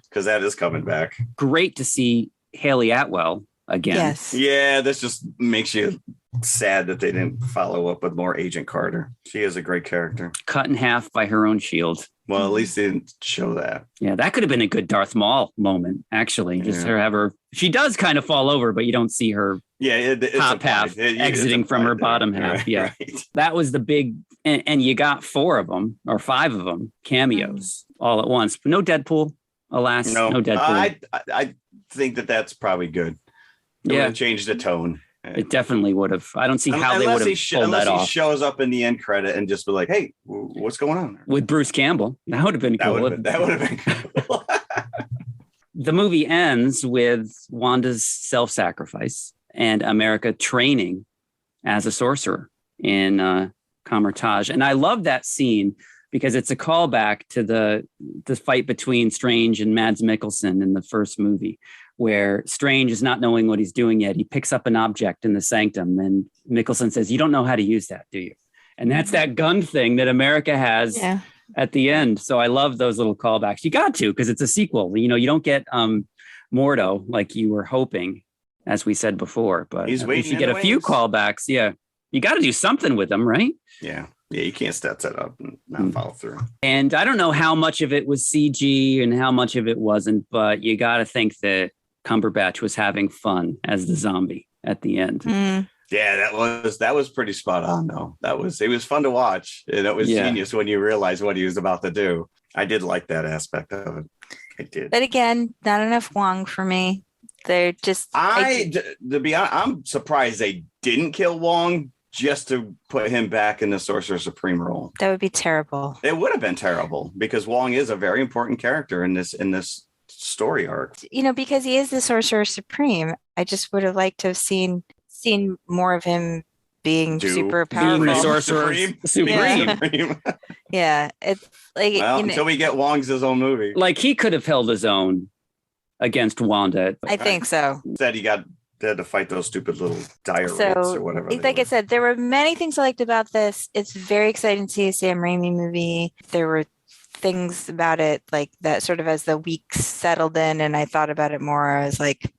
because that is coming back. Great to see Haley Atwell again. Yes. Yeah, this just makes you sad that they didn't follow up with more Agent Carter. She is a great character. Cut in half by her own shield. Well, at least they didn't show that. Yeah, that could have been a good Darth Maul moment, actually. Just her have her. She does kind of fall over, but you don't see her top half exiting from her bottom half. Right, yeah, right. That was the big, and you got 4 of them or 5 of them cameos all at once. But no Deadpool, alas. No Deadpool. I think that's probably good. It would have changed the tone. It definitely would have. I don't see how they would have pulled that off. Unless he shows up in the end credit and just be like, "Hey, what's going on?" With Bruce Campbell, that would have been cool. That would have been cool. The movie ends with Wanda's self-sacrifice and America training as a sorcerer in Kamar-Taj, and I love that scene because it's a callback to the fight between Strange and Mads Mikkelsen in the first movie, where Strange is not knowing what he's doing yet. He picks up an object in the sanctum and Mikkelsen says, "You don't know how to use that, do you?" And that's that gun thing that America has at the end. So I love those little callbacks. You got to, because it's a sequel. You don't get Mordo like you were hoping, as we said before, but he's waiting. You get a few callbacks. Yeah. You got to do something with them, right? Yeah. Yeah, you can't set that up and not follow through. And I don't know how much of it was CG and how much of it wasn't, but you got to think that Cumberbatch was having fun as the zombie at the end. Yeah, that was pretty spot on, though. It was fun to watch, and it was genius when you realize what he was about to do. I did like that aspect of it. I did. But again, not enough Wong for me. They're just. To be honest, I'm surprised they didn't kill Wong just to put him back in the Sorcerer Supreme role. That would be terrible. It would have been terrible because Wong is a very important character in this story arc. Because he is the Sorcerer Supreme. I just would have liked to have seen more of him being super powerful. Being the Sorcerer Supreme. Yeah, it's like until we get Wong's his own movie. Like he could have held his own against Wanda. I think so. Said they had to fight those stupid little dire rates or whatever. Like I said, there were many things I liked about this. It's very exciting to see a Sam Raimi movie. There were things about it like that sort of as the weeks settled in and I thought about it more. I was like,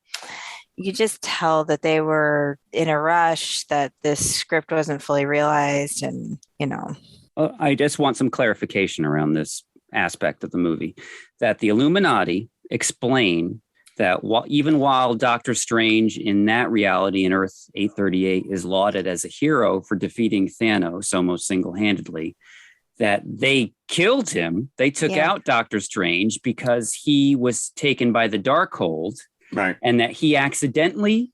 you just tell that they were in a rush, that this script wasn't fully realized. And, I just want some clarification around this aspect of the movie, that the Illuminati explain that even while Doctor Strange in that reality in Earth 838 is lauded as a hero for defeating Thanos almost single-handedly, that they killed him. They took out Doctor Strange because he was taken by the Darkhold, right? And that he accidentally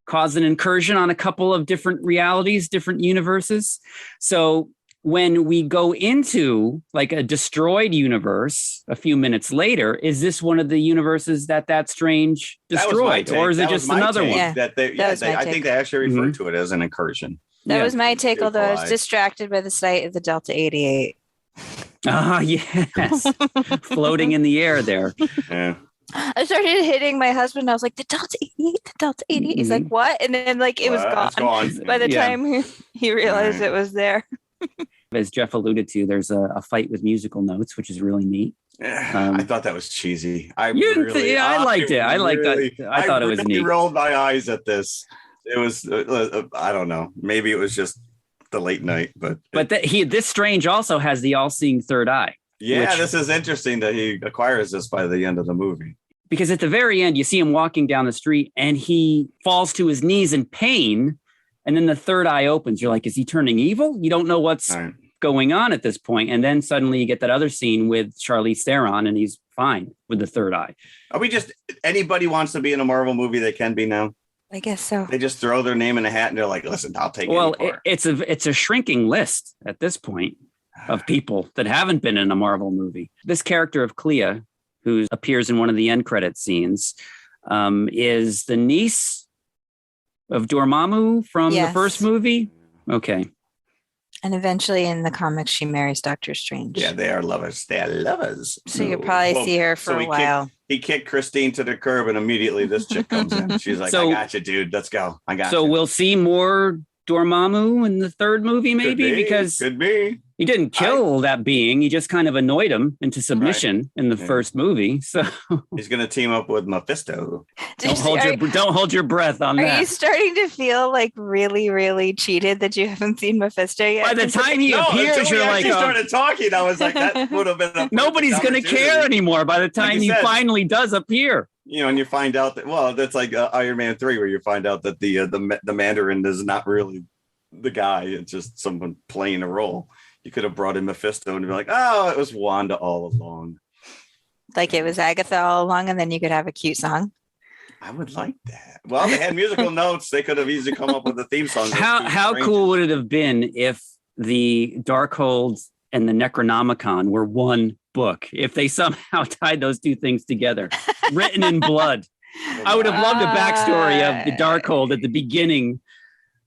caused an incursion on a couple of different realities, different universes. So when we go into like a destroyed universe a few minutes later, is this one of the universes that Strange destroyed, or is it just another one? Yeah. I think they actually referred to it as an incursion. That was my take, although I was distracted by the sight of the Delta 88. Ah, yes. Floating in the air there. Yeah. I started hitting my husband. I was like, the Delta 88, the Delta 88. He's like, what? And then like it was gone. It's gone. By the time he realized it was there. As Jeff alluded to, there's a fight with musical notes, which is really neat. I thought that was cheesy. I liked it. I liked that. I thought it was neat. I rolled my eyes at this. It was, I don't know. Maybe it was just the late night, but this Strange also has the all-seeing third eye. Yeah, this is interesting that he acquires this by the end of the movie. Because at the very end, you see him walking down the street and he falls to his knees in pain. And then the third eye opens. You're like, is he turning evil? You don't know what's going on at this point. And then suddenly you get that other scene with Charlize Theron and he's fine with the third eye. Are we just, anybody wants to be in a Marvel movie, they can be now? I guess so. They just throw their name in a hat and they're like, listen, I'll take it. Well, it's a shrinking list at this point of people that haven't been in a Marvel movie. This character of Clea, who appears in one of the end credit scenes, is the niece of Dormammu from the first movie. Okay. And eventually in the comics, she marries Doctor Strange. Yeah, they are lovers. They are lovers. So you'll probably see her for a while. He kicked Christine to the curb and immediately this chick comes in. She's like, I got you, dude. Let's go. I got you. So we'll see more Dormammu in the third movie, maybe? Because could be. He didn't kill that being. He just kind of annoyed him into submission in the first movie. So he's going to team up with Mephisto. Don't hold your breath on that. Are you starting to feel like really, really cheated that you haven't seen Mephisto yet? By the time he appears, you're like, started talking. I was like, that would have been. Nobody's going to care anymore by the time he finally does appear. You know, and you find out that that's like Iron Man 3, where you find out that the Mandarin is not really the guy; it's just someone playing a role. You could have brought in Mephisto and be like, "Oh, it was Wanda all along." Like it was Agatha all along, and then you could have a cute song. I would like that. Well, they had musical notes; they could have easily come up with a theme song. How cool would it have been if the Darkhold and the Necronomicon were one book? If they somehow tied those two things together, written in blood. I would have loved a backstory of the Darkhold at the beginning.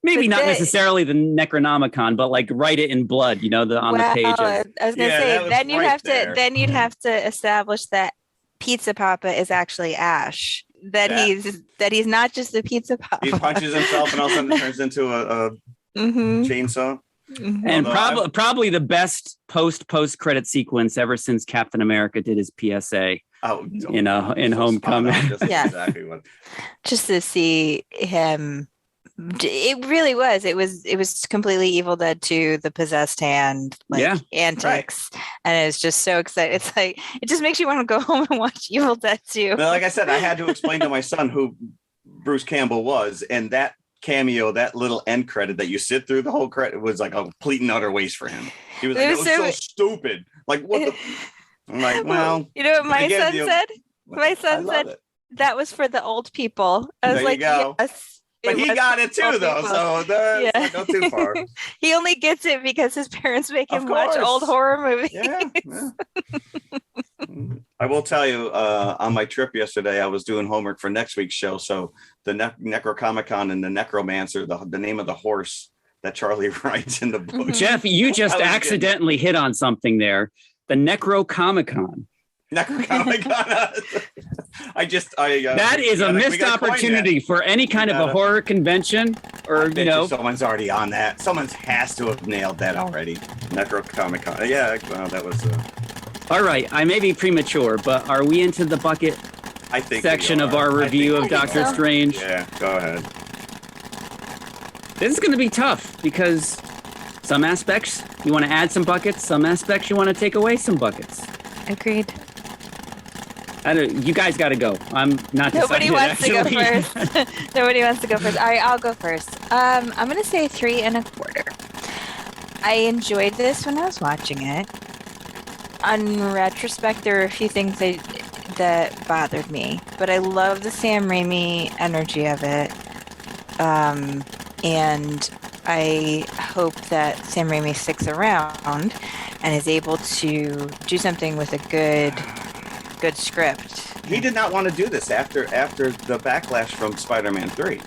Maybe not necessarily the Necronomicon, but like write it in blood, on the pages. I was gonna say then you'd have to establish that Pizza Papa is actually Ash. That he's not just a Pizza Papa. He punches himself and all of a sudden turns into a chainsaw. Mm-hmm. And probably the best post credit sequence ever since Captain America did his PSA. In Homecoming. Exactly what. Just to see him. It really was. It was completely Evil Dead 2, the possessed hand, antics, and it was just so exciting. It's like it just makes you want to go home and watch Evil Dead 2. Like I said, I had to explain to my son who Bruce Campbell was, and that cameo, that little end credit that you sit through the whole credit was like a complete and utter waste for him. He was like, it was so stupid. Like what the? I'm like, well, you know what my son said? My son said that was for the old people. I was like, yes. But he got it too, though, so don't go too far. He only gets it because his parents make him watch old horror movies. Yeah. I will tell you, on my trip yesterday, I was doing homework for next week's show. So the Necrocomicon and the Necromancer, the name of the horse that Charlie writes in the book. Jeff, you just accidentally hit on something there. The Necrocomicon. Necrocomicon. That is a missed opportunity for any kind of a horror convention, or someone's already on that. Someone has to have nailed that already. Necrocomicon. Yeah, well, that was. All right, I may be premature, but are we into the bucket section of our review of Doctor Strange? Yeah, go ahead. This is going to be tough because some aspects you want to add some buckets, some aspects you want to take away some buckets. Agreed. You guys got to go. I'm not. Nobody wants to go first. Nobody wants to go first. All right, I'll go first. I'm going to say 3 1/4. I enjoyed this when I was watching it. On retrospect, there were a few things that bothered me, but I love the Sam Raimi energy of it. And I hope that Sam Raimi sticks around and is able to do something with a good script. He did not want to do this after the backlash from Spider-Man 3.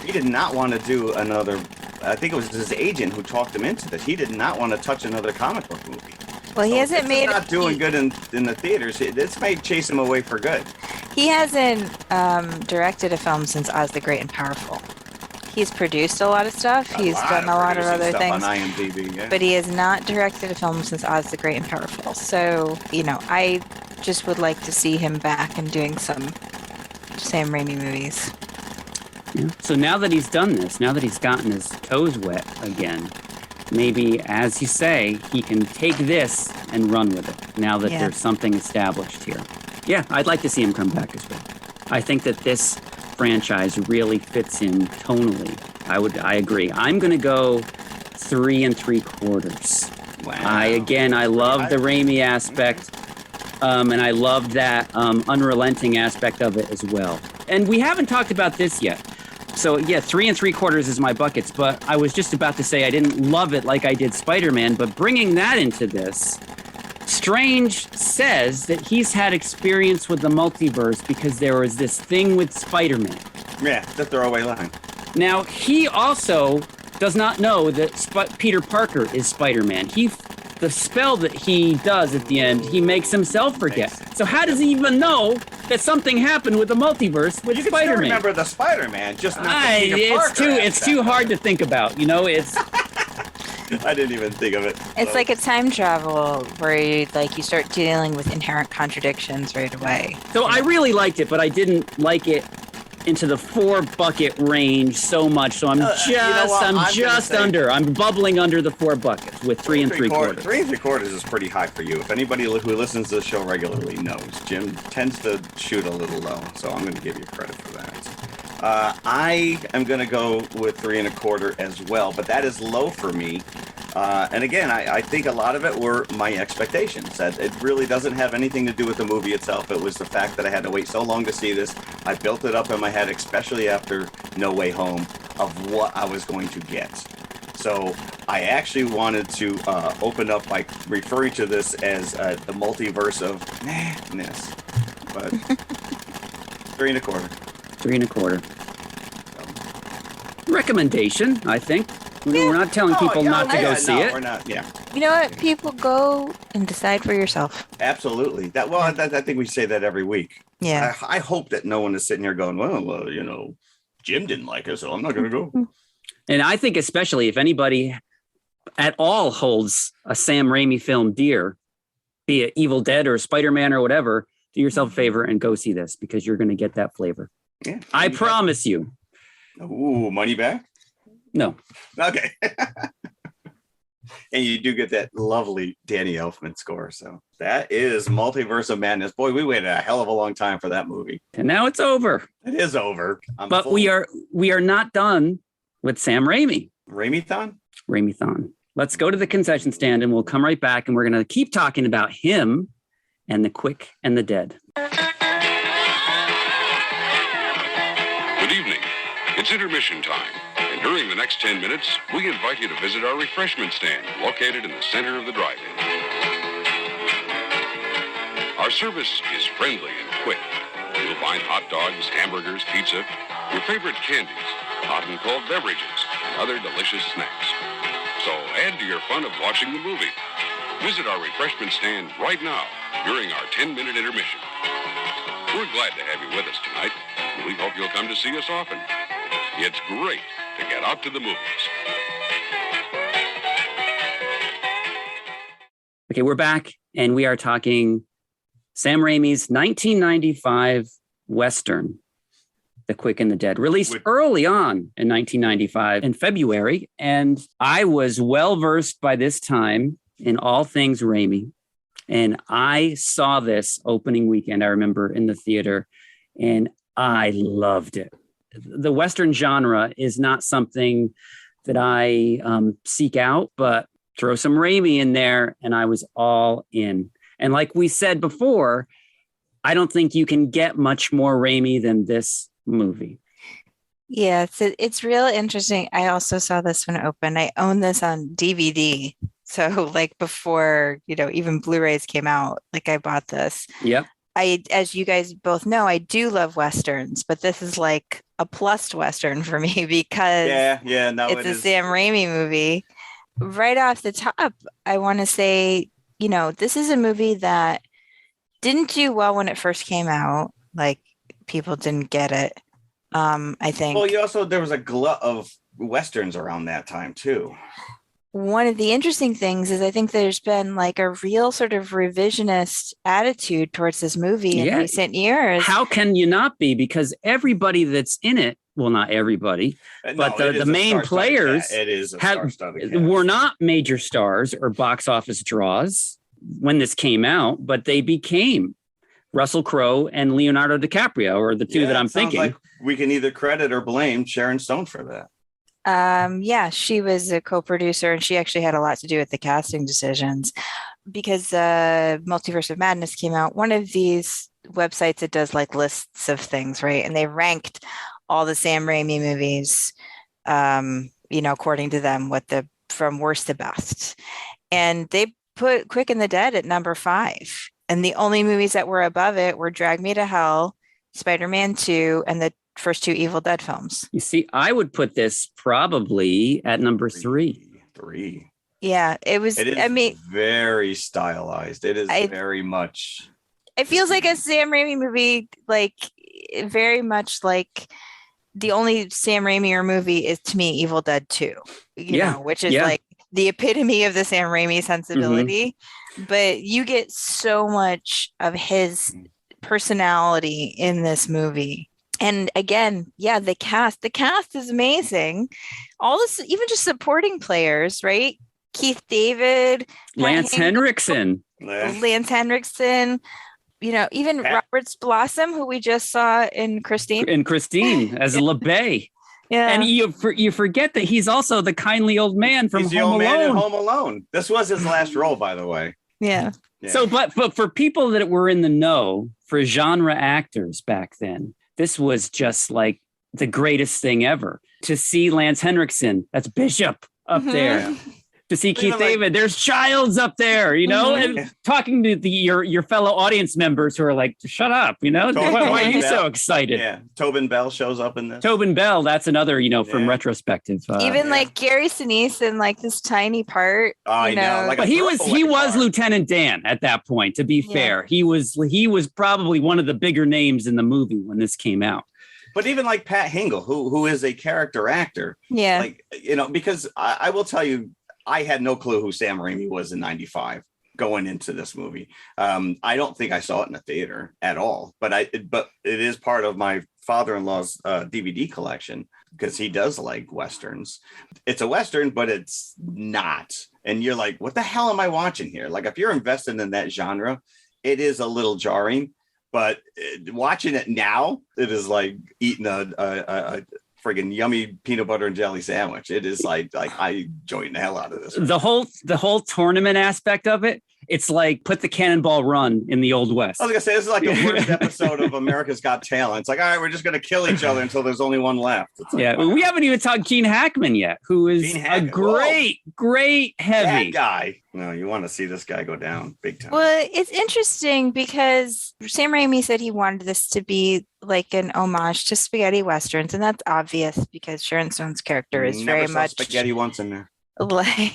He did not want to do another. I think it was his agent who talked him into this. He did not want to touch another comic book movie. Well, he hasn't made. Not doing good in the theaters. This may chase him away for good. He hasn't directed a film since Oz the Great and Powerful. He's produced a lot of stuff. He's done a lot of other things on IMDb, yeah. But he has not directed a film since Oz the Great and Powerful. So, I just would like to see him back and doing some Sam Raimi movies. Yeah. So now that he's done this, now that he's gotten his toes wet again, maybe, as you say, he can take this and run with it now that there's something established here. Yeah, I'd like to see him come back as well. I think that this franchise really fits in tonally. I agree. I'm going to go 3 3/4. Wow. I love the Raimi aspect, and I love that unrelenting aspect of it as well. And we haven't talked about this yet. So, 3 3/4 is my buckets, but I was just about to say I didn't love it like I did Spider-Man, but bringing that into this, Strange says that he's had experience with the multiverse because there was this thing with Spider-Man. Yeah, the throwaway line. Now, he also does not know that Peter Parker is Spider-Man. The spell that he does at the end, he makes himself forget. So how does he even know that something happened with the multiverse with Spider-Man? You can still remember the Spider-Man, just not the Peter Parker. It's too hard to think about. It's... I didn't even think of it. It's like a time travel where you start dealing with inherent contradictions right away. So I really liked it, but I didn't like it into the 4 bucket range so much. So I'm I'm bubbling under the 4 buckets with 3 3/4. 3 3/4 is pretty high for you. If anybody who listens to the show regularly knows, Jim tends to shoot a little low, so I'm going to give you credit for that. I am going to go with 3 1/4 as well, but that is low for me. And again, I think a lot of it were my expectations. That it really doesn't have anything to do with the movie itself. It was the fact that I had to wait so long to see this. I built it up in my head, especially after No Way Home, of what I was going to get. So I actually wanted to open up by referring to this as the multiverse of madness. But 3 1/4. 3 1/4. Recommendation, I think. We're not telling people not to go see it. We're not. Yeah. You know what? People go and decide for yourself. Absolutely. I think we say that every week. Yeah. I hope that no one is sitting here going, well, Jim didn't like it, so I'm not going to go. And I think especially if anybody at all holds a Sam Raimi film dear, be it Evil Dead or Spider-Man or whatever, do yourself a favor and go see this because you're going to get that flavor. Yeah. I promise you. Ooh, money back? No. Okay. And you do get that lovely Danny Elfman score. So that is Multiverse of Madness. Boy, we waited a hell of a long time for that movie. And now it's over. It is over. But we are not done with Sam Raimi. Raimi-thon? Raimi-thon. Let's go to the concession stand and we'll come right back and we're going to keep talking about him and the quick and the dead. Good evening. It's intermission time. And during the next 10 minutes, we invite you to visit our refreshment stand located in the center of the drive-in. Our service is friendly and quick. You'll find hot dogs, hamburgers, pizza, your favorite candies, hot and cold beverages, and other delicious snacks. So add to your fun of watching the movie. Visit our refreshment stand right now during our 10-minute intermission. We're glad to have you with us tonight, and we hope you'll come to see us often. It's great to get out to the movies. Okay, we're back, and we are talking Sam Raimi's 1995 Western, The Quick and the Dead, released early on in 1995 in February. And I was well-versed by this time in all things Raimi. And I saw this opening weekend, I remember, in the theater, and I loved it. The Western genre is not something that I seek out, but throw some Raimi in there, and I was all in. And like we said before, I don't think you can get much more Raimi than this movie. Yeah, it's real interesting. I also saw this when it opened. I own this on DVD. So like before, even Blu-rays came out, like I bought this. Yep. As you guys both know, I do love Westerns, but this is like a plus Western for me because it's a Sam Raimi movie. Right off the top, I want to say this is a movie that didn't do well when it first came out. Like, people didn't get it. I think. Well, there was a glut of Westerns around that time too. One of the interesting things is I think there's been like a real sort of revisionist attitude towards this movie in recent years. How can you not be? Because everybody that's in it, well, not everybody, but the main players were not major stars or box office draws when this came out, but they became Russell Crowe and Leonardo DiCaprio, or the two that I'm thinking. Like we can either credit or blame Sharon Stone for that. She was a co-producer, and she actually had a lot to do with the casting decisions because Multiverse of Madness came out. One of these websites that does like lists of things, right? And they ranked all the Sam Raimi movies, according to them, from worst to best. And they put Quick and the Dead at number 5. And the only movies that were above it were Drag Me to Hell, Spider-Man 2, and the first 2 Evil Dead films. You see, I would put this probably at number 3. 3. Yeah, it was. Very stylized. It is very much. It feels like a Sam Raimi movie, like very much like the only Sam Raimi movie is to me Evil Dead 2. Which is like the epitome of the Sam Raimi sensibility. Mm-hmm. But you get so much of his personality in this movie. And again, the cast is amazing. All this, even just supporting players, right? Keith David, Lance Henriksen, even Robert Blossom, who we just saw in Christine. As LeBay. Yeah. And you forget that he's also the kindly old man from Home Alone. Man in Home Alone. This was his last role, by the way. Yeah. So, but for people that were in the know, for genre actors back then, this was just like the greatest thing ever. To see Lance Henriksen, that's Bishop up there. To see Keith David, there's Childs up there, and talking to your fellow audience members who are like, shut up, why are you so excited? Yeah, Tobin Bell shows up in this. Tobin Bell, that's another, from retrospective. Even like Gary Sinise in like this tiny part. Oh, I know. Like but he was Lieutenant Dan at that point, to be fair. He was probably one of the bigger names in the movie when this came out. But even like Pat Hingle, who is a character actor. Yeah. Like, because I will tell you, I had no clue who Sam Raimi was in 95 going into this movie. I don't think I saw it in a theater at all, but it is part of my father-in-law's DVD collection because he does like Westerns. It's a Western, but it's not. And you're like, what the hell am I watching here? Like, if you're invested in that genre, it is a little jarring, but watching it now, it is like eating a friggin' yummy peanut butter and jelly sandwich. It is like I enjoyed the hell out of this. The whole tournament aspect of it, it's like put the Cannonball Run in the Old West. I was gonna say this is like the worst episode of America's Got Talent. It's like, all right, we're just gonna kill each other until there's only one left. Like, we haven't even talked Gene Hackman yet, who is a great heavy that guy. No, you want to see this guy go down big time. Well, it's interesting because Sam Raimi said he wanted this to be like an homage to spaghetti westerns, and that's obvious because Sharon Stone's character is very much spaghetti once in there. Like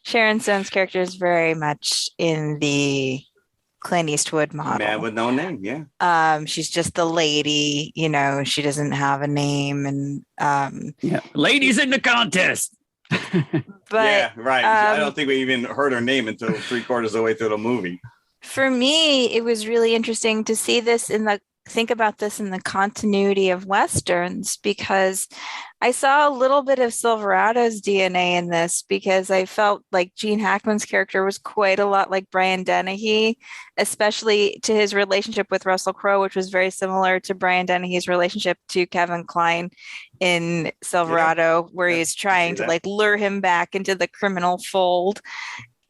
Sharon Stone's character is very much in the Clint Eastwood model. Man with no name, yeah. She's just the lady, she doesn't have a name, and ladies in the contest. But yeah, right. I don't think we even heard her name until 3/4 of the way through the movie. For me, it was really interesting to see this think about this in the continuity of Westerns, because I saw a little bit of Silverado's DNA in this, because I felt like Gene Hackman's character was quite a lot like Brian Dennehy, especially to his relationship with Russell Crowe, which was very similar to Brian Dennehy's relationship to Kevin Kline in Silverado, where he's trying to like lure him back into the criminal fold.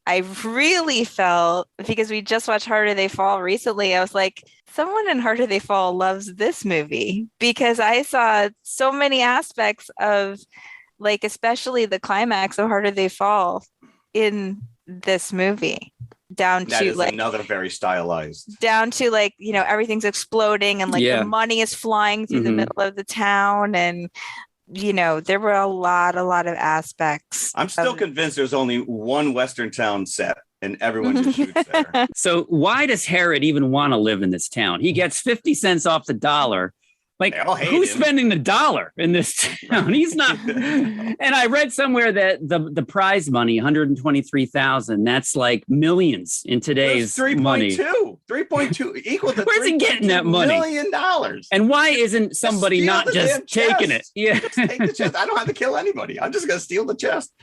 I really felt, because we just watched Harder They Fall recently, I was like, someone in Harder They Fall loves this movie, because I saw so many aspects of, like, especially the climax of Harder They Fall in this movie. Down that to is like another very stylized. Down to like, everything's exploding and like the money is flying through the middle of the town, and there were a lot of aspects. I'm still convinced there's only one Western town set and everyone just shoots there. So why does Herod even want to live in this town? He gets 50 cents off the dollar. Like, who's spending the dollar in this town? He's not. And I read somewhere that the prize money, $123,000, that's like millions in today's money. 3.2 equal to where's he getting that money? $1 million. And why isn't somebody not just taking it? Yeah, just take the chest. I don't have to kill anybody. I'm just gonna steal the chest.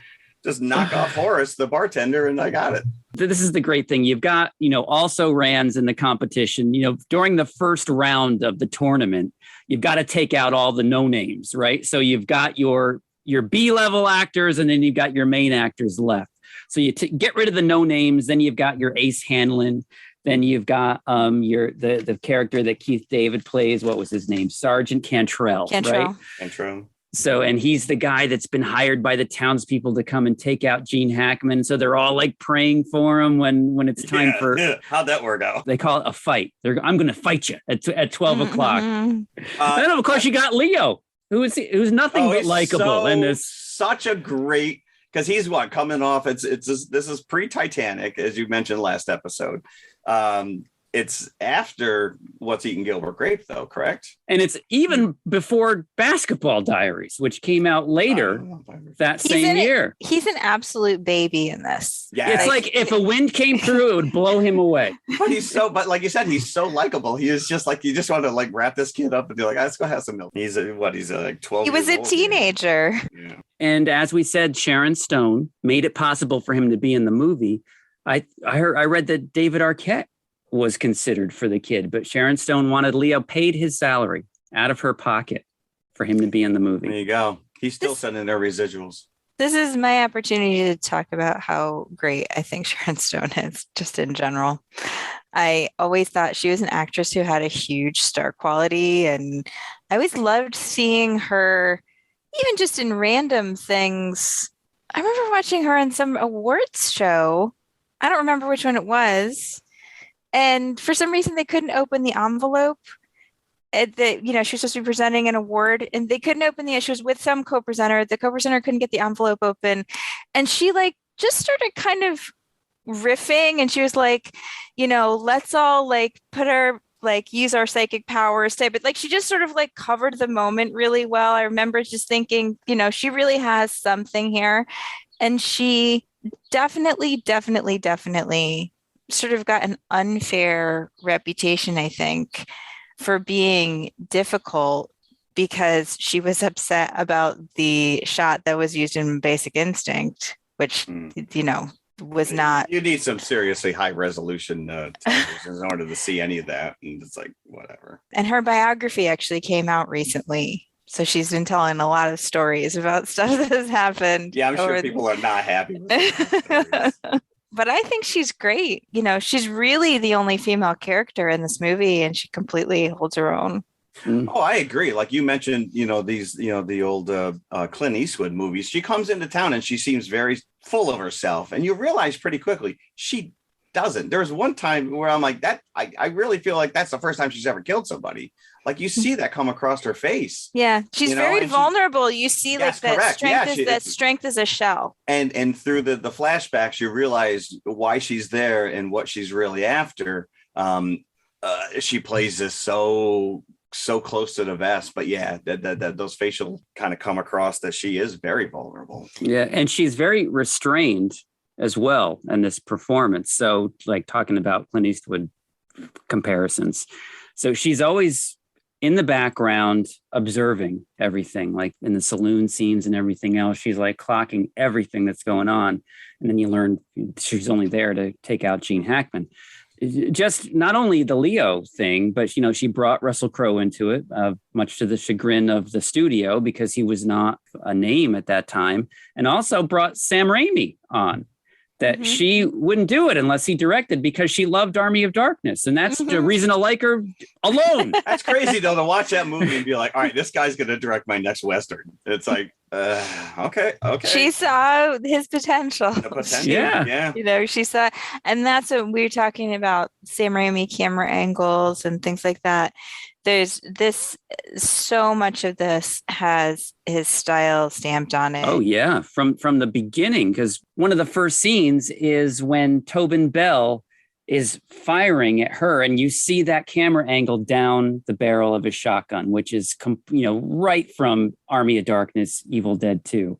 Just knock off Horace, the bartender, and I got it. This is the great thing. You've got, also Rands in the competition. During the first round of the tournament, you've got to take out all the no names, right? So you've got your B-level actors, and then you've got your main actors left. So you get rid of the no names. Then you've got your Ace Hanlon. Then you've got the character that Keith David plays. What was his name? Sergeant Cantrell. Right? Cantrell. So, and he's the guy that's been hired by the townspeople to come and take out Gene Hackman. So they're all like praying for him when it's time for. Yeah. How'd that work out? They call it a fight. I'm going to fight you at 12 o'clock. Then of course you got Leo, who's nothing but likable in this. Such a great, because he's coming off. This is pre-Titanic, as you mentioned last episode. It's after What's Eating Gilbert Grape, though, correct? And it's even before Basketball Diaries, which came out later that same year. He's an absolute baby in this. Yeah, it's like if a wind came through, it would blow him away. But like you said, he's so likable. He is just like, you just want to like wrap this kid up and be like, let's go have some milk. He's like 12. He was a teenager. Yeah. And as we said, Sharon Stone made it possible for him to be in the movie. I read that David Arquette was considered for the kid, but Sharon Stone wanted Leo paid his salary out of her pocket for him to be in the movie. There you go. He's still sending their residuals. This is my opportunity to talk about how great I think Sharon Stone is, just in general. I always thought she was an actress who had a huge star quality, and I always loved seeing her, even just in random things. I remember watching her on some awards show. I don't remember which one it was. And for some reason, they couldn't open the envelope. She was supposed to be presenting an award, and they couldn't open she was with some co-presenter. The co-presenter couldn't get the envelope open. And she just started kind of riffing, and she was like, let's all put our use our psychic powers, but she just sort of covered the moment really well. I remember just thinking, she really has something here. And she definitely sort of got an unfair reputation, I think, for being difficult because she was upset about the shot that was used in Basic Instinct, which, was not. You need some seriously high resolution television in order to see any of that. And it's like, whatever. And her biography actually came out recently. So she's been telling a lot of stories about stuff that has happened. Yeah, I'm sure people are not happy with that. But I think she's great. She's really the only female character in this movie, and she completely holds her own. Oh, I agree. Like you mentioned, the old Clint Eastwood movies. She comes into town and she seems very full of herself. And you realize pretty quickly she doesn't. There's one time where I'm like, I really feel like that's the first time she's ever killed somebody. Like you see that come across her face. Yeah, she's very vulnerable. You see that strength is a shell. And through the flashbacks, you realize why she's there and what she's really after. She plays this so close to the vest, but yeah, that those facial kind of come across that she is very vulnerable. Yeah, and she's very restrained as well in this performance. So talking about Clint Eastwood comparisons. So she's always in the background observing everything, like in the saloon scenes and everything else. She's clocking everything that's going on. And then you learn she's only there to take out Gene Hackman. Just not only the Leo thing, but, she brought Russell Crowe into it, much to the chagrin of the studio because he was not a name at that time, and also brought Sam Raimi on. That she wouldn't do it unless he directed because she loved Army of Darkness. And that's the reason I like her alone. That's crazy, though, to watch that movie and be like, all right, this guy's going to direct my next Western. It's like, okay. She saw his potential. The potential. Yeah. She saw, and that's what we were talking about, Sam Raimi camera angles and things like that. there's this, so much of this has his style stamped on it. Oh yeah, from the beginning, because one of the first scenes is when Tobin Bell is firing at her, and you see that camera angle down the barrel of his shotgun, which is right from Army of Darkness, Evil Dead 2.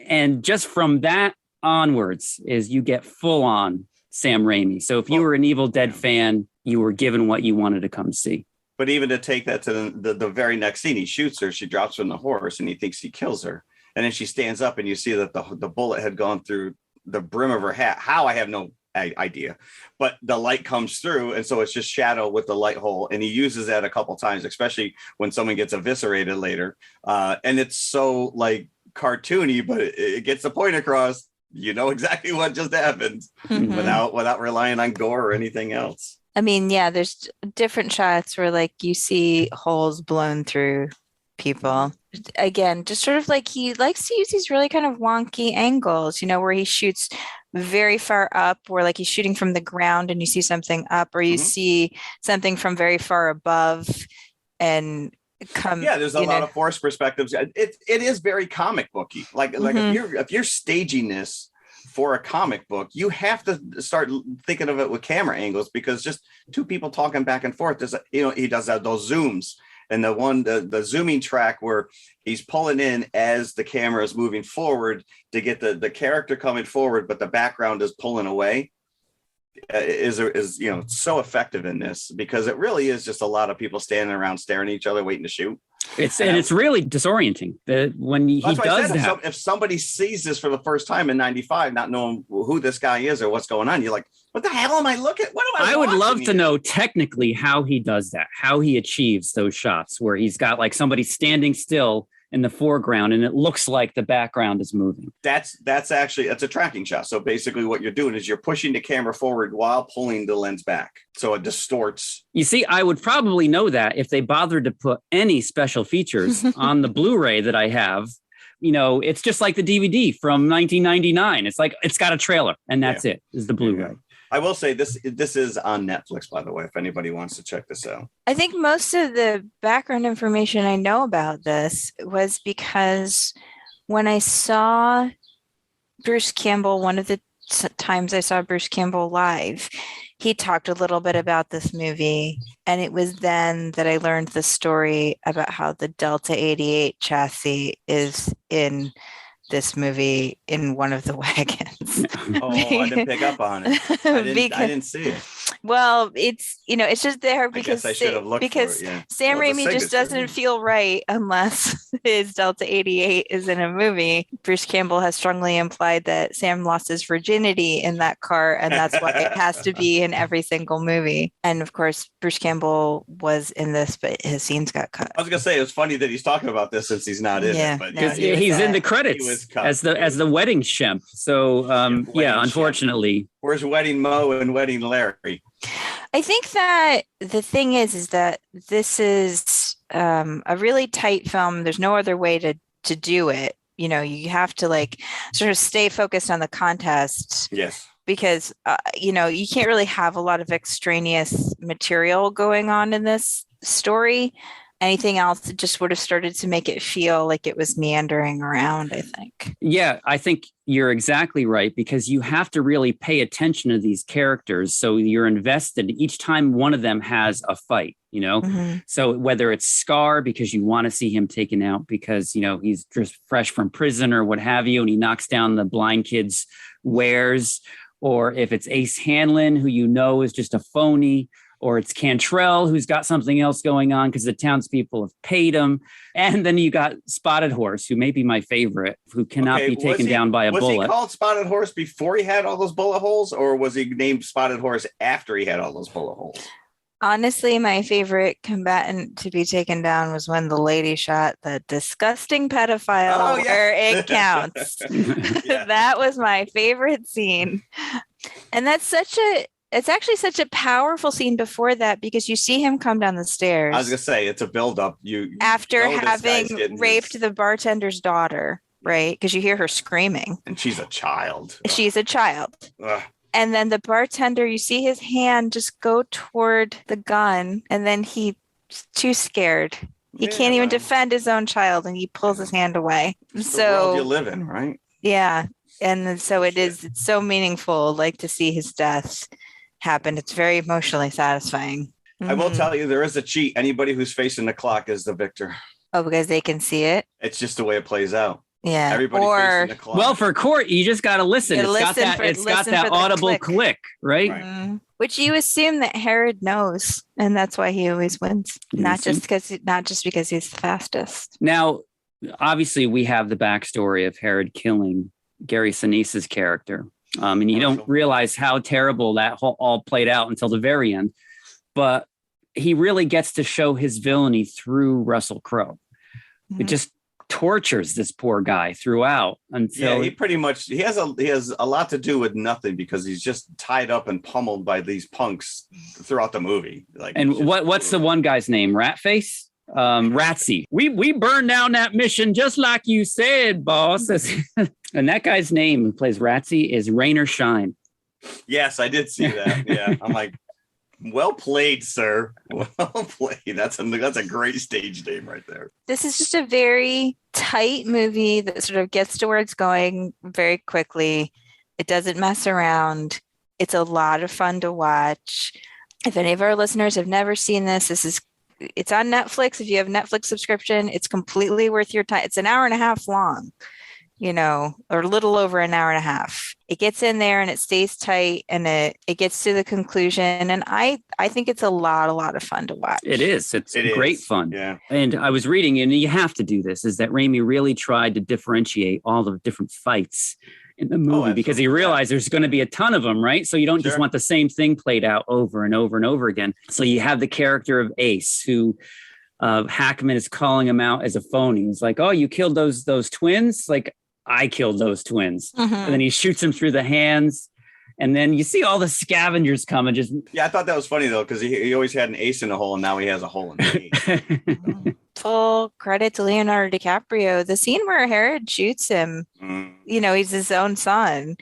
And just from that onwards is you get full on Sam Raimi. So if you were an Evil Dead fan, you were given what you wanted to come see. But even to take that to the very next scene, he shoots her, she drops from the horse, and he thinks he kills her. And then she stands up, and you see that the bullet had gone through the brim of her hat. How, I have no idea. But the light comes through, and so it's just shadow with the light hole. And he uses that a couple times, especially when someone gets eviscerated later. And it's so like cartoony, but it gets the point across. You know exactly what just happened without relying on gore or anything else. I mean, yeah, there's different shots where like you see holes blown through people. Again, just sort of like he likes to use these really kind of wonky angles, where he shoots very far up, where like he's shooting from the ground and you see something up, or you see something from very far above and come. Yeah, there's a lot of forced perspectives. It is very comic booky. Like if you're staging this for a comic book, you have to start thinking of it with camera angles, because just two people talking back and forth, he does those zooms, and the zooming track where he's pulling in as the camera is moving forward to get the character coming forward, but the background is pulling away, is so effective in this, because it really is just a lot of people standing around staring at each other waiting to shoot. It's really disorienting when he does that. If somebody sees this for the first time in '95, not knowing who this guy is or what's going on, you're like, what the hell am I looking at? What am I would love to know technically how he does that, how he achieves those shots where he's got like somebody standing still in the foreground and it looks like the background is moving. That's a tracking shot. So basically what you're doing is you're pushing the camera forward while pulling the lens back. So it distorts. You see, I would probably know that if they bothered to put any special features on the Blu-ray that I have. It's just like the DVD from 1999. It's like, it's got a trailer and that's it, is the Blu-ray. Yeah. I will say this is on Netflix, by the way, if anybody wants to check this out. I think most of the background information I know about this was because when I saw Bruce Campbell, one of the times I saw Bruce Campbell live, he talked a little bit about this movie. And it was then that I learned the story about how the Delta 88 chassis is in this movie in one of the wagons. Oh, I didn't pick up on it. I didn't see it. Well, it's it's just there because I should have looked because for it, yeah. Sam Raimi just doesn't feel right unless his Delta 88 is in a movie. Bruce Campbell has strongly implied that Sam lost his virginity in that car, and that's why it has to be in every single movie. And of course, Bruce Campbell was in this, but his scenes got cut. I was gonna say it's funny that he's talking about this since he's not in it, but he's in the credits as the wedding shemp. So unfortunately. Where's Wedding Mo and Wedding Larry? I think that the thing is that this is a really tight film. There's no other way to do it. You have to like sort of stay focused on the contest. Yes. Because, you can't really have a lot of extraneous material going on in this story. Anything else that just would have started to make it feel like it was meandering around, I think. Yeah, I think you're exactly right, because you have to really pay attention to these characters. So you're invested each time one of them has a fight, So whether it's Scar, because you want to see him taken out because, he's just fresh from prison or what have you, and he knocks down the blind kid's wares, or if it's Ace Hanlon, who is just a phony, or it's Cantrell, who's got something else going on because the townspeople have paid him. And then you got Spotted Horse, who may be my favorite, who cannot be taken down by a bullet. Was he called Spotted Horse before he had all those bullet holes, or was he named Spotted Horse after he had all those bullet holes? Honestly, my favorite combatant to be taken down was when the lady shot the disgusting pedophile where it counts. That was my favorite scene. And it's actually such a powerful scene before that, because you see him come down the stairs. I was going to say, it's a buildup. After having raped the bartender's daughter, right? Because you hear her screaming. And she's a child. She's a child. Ugh. And then the bartender, you see his hand just go toward the gun, and then he too scared. He can't even defend his own child, and he pulls his hand away. It's the world you live in, right? Yeah. And so it's so meaningful, like, to see his death happen. It's very emotionally satisfying. I will tell you, there is a cheat. Anybody who's facing the clock is the victor. Oh, because they can see it? It's just the way it plays out. Yeah. Everybody facing the clock. Well, for court, you just got to listen. It's got that audible click, right? Mm-hmm. Which you assume that Herod knows, and that's why he always wins. Not just because he's the fastest. Now, obviously, we have the backstory of Herod killing Gary Sinise's character. And you don't realize how terrible that all played out until the very end. But he really gets to show his villainy through Russell Crowe. It just tortures this poor guy throughout until he has a lot to do with nothing, because he's just tied up and pummeled by these punks throughout the movie. What's the one guy's name? Ratface? Ratsy. We burned down that mission just like you said, boss. And that guy's name who plays Ratsy is Rain or Shine. Yes, I did see that. Yeah. I'm like, well played, sir. Well played. That's a great stage name right there. This is just a very tight movie that sort of gets to where it's going very quickly. It doesn't mess around. It's a lot of fun to watch. If any of our listeners have never seen this, it's on Netflix. If you have a Netflix subscription, it's completely worth your time. It's an hour and a half long, or a little over an hour and a half. It gets in there and it stays tight, and it gets to the conclusion. And I think it's a lot of fun to watch. It is. It's great fun. Yeah. And I was reading, and you have to do this, is that Raimi really tried to differentiate all the different fights in the movie because he realized there's going to be a ton of them, right? So you don't just want the same thing played out over and over and over again. So you have the character of Ace, who Hackman is calling him out as a phony. He's like, "Oh, you killed those twins? Like, I killed those twins." And then he shoots him through the hands. And then you see all the scavengers come and just... Yeah, I thought that was funny, though, because he always had an ace in a hole, and now he has a hole in the ace. Full credit to Leonardo DiCaprio. The scene where Herod shoots him, he's his own son,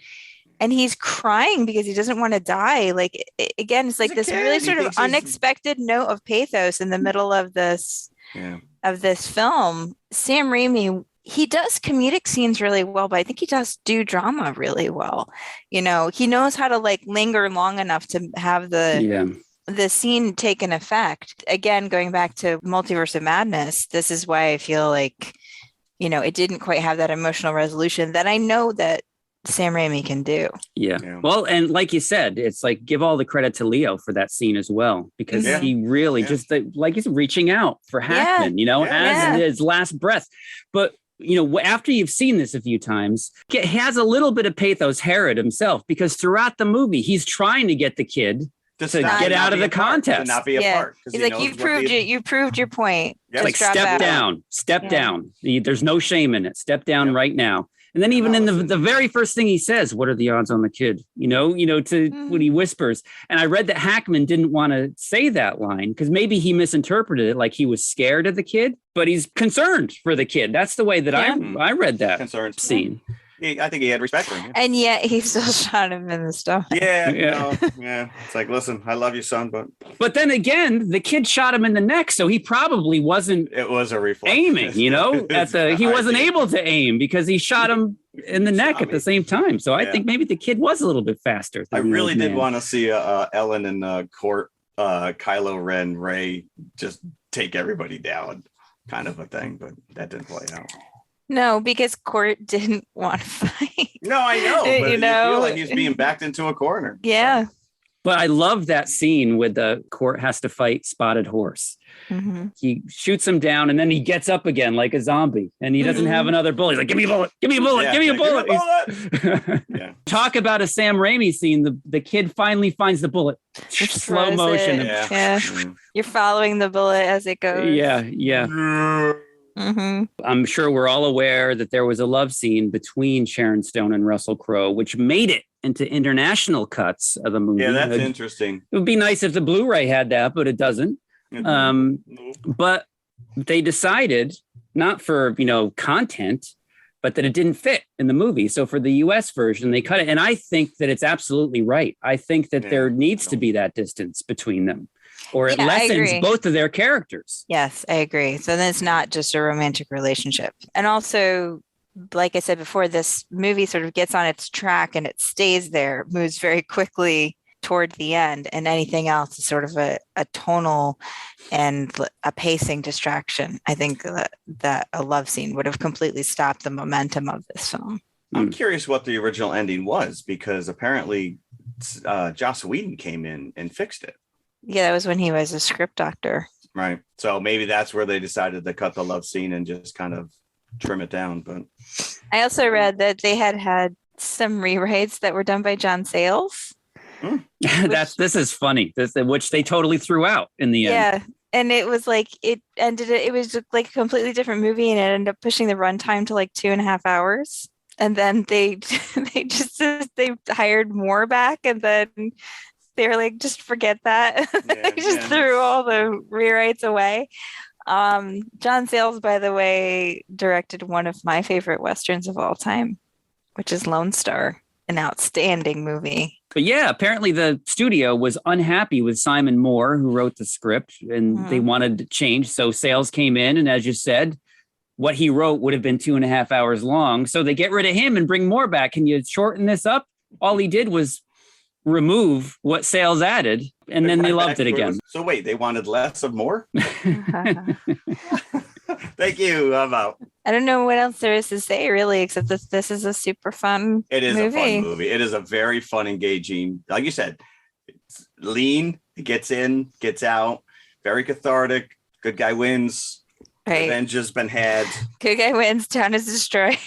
and he's crying because he doesn't want to die. Like, again, it's like this really sort of unexpected note of pathos in the middle of this film. Sam Raimi, he does comedic scenes really well, but I think he does do drama really well. He knows how to linger long enough to have the scene take an effect. Again, going back to Multiverse of Madness, this is why I feel like, it didn't quite have that emotional resolution that I know that Sam Raimi can do. Yeah. Well, and like you said, it's like, give all the credit to Leo for that scene as well, because he really just he's reaching out for Hackman, as his last breath. But after you've seen this a few times, he has a little bit of pathos, Herod himself, because throughout the movie, he's trying to get the kid to get out of the contest. To not be a part. He's like, you proved your point. Yeah. Like, step down. There's no shame in it. Step down right now. And then even in the very first thing he says, what are the odds on the kid? When he whispers. And I read that Hackman didn't want to say that line because maybe he misinterpreted it like he was scared of the kid, but he's concerned for the kid. That's the way that I read that scene. I think he had respect for him. And yet he still shot him in the stomach. Yeah. It's like, listen, I love you, son, but then again, the kid shot him in the neck, so he probably wasn't. It was a reflex. Aiming, he wasn't able to aim because he shot him in the neck at the same time. So I think maybe the kid was a little bit faster. I really did want to see Ellen in court, Kylo Ren, Rey just take everybody down, kind of a thing, but that didn't play out. No, because Court didn't want to fight. No, I know. But you feel like he's being backed into a corner. Yeah. But I love that scene with the Court has to fight Spotted Horse. Mm-hmm. He shoots him down and then he gets up again like a zombie and he doesn't have another bullet. He's like, give me a bullet, give me a bullet, give me a bullet. Talk about a Sam Raimi scene. The kid finally finds the bullet. Slow motion. Yeah. You're following the bullet as it goes. Yeah. Mm-hmm. I'm sure we're all aware that there was a love scene between Sharon Stone and Russell Crowe, which made it into international cuts of the movie. Yeah, that's interesting. It would be nice if the Blu-ray had that, but it doesn't. But they decided not for, content, but that it didn't fit in the movie. So for the US version, they cut it. And I think that it's absolutely right. I think that there needs to be that distance between them. or it lessens both of their characters. Yes, I agree. So then it's not just a romantic relationship. And also, like I said before, this movie sort of gets on its track and it stays there, moves very quickly toward the end, and anything else is sort of a tonal and a pacing distraction. I think that a love scene would have completely stopped the momentum of this film. I'm curious what the original ending was, because apparently Joss Whedon came in and fixed it. Yeah, that was when he was a script doctor. Right. So maybe that's where they decided to cut the love scene and just kind of trim it down. But I also read that they had some rewrites that were done by John Sayles. This is funny. Which they totally threw out in the end. Yeah. And it was like it was like a completely different movie, and it ended up pushing the runtime to like 2.5 hours. And then they hired more back, and then they were like, just forget that. They just threw all the rewrites away. John Sayles, by the way, directed one of my favorite Westerns of all time, which is Lone Star, an outstanding movie. But yeah, apparently the studio was unhappy with Simon Moore, who wrote the script, and they wanted to change. So Sayles came in, and as you said, what he wrote would have been 2.5 hours long. So they get rid of him and bring Moore back. Can you shorten this up? All he did was remove what Sayles added, and then they loved it again. So wait, they wanted less of Moore? Thank you. I'm out. I don't know what else there is to say, really, except that this is a super fun movie. It is a fun movie. It is a very fun, engaging, like you said, it's lean, it gets in, gets out, very cathartic, good guy wins, revenge has been had. Good guy wins, town is destroyed.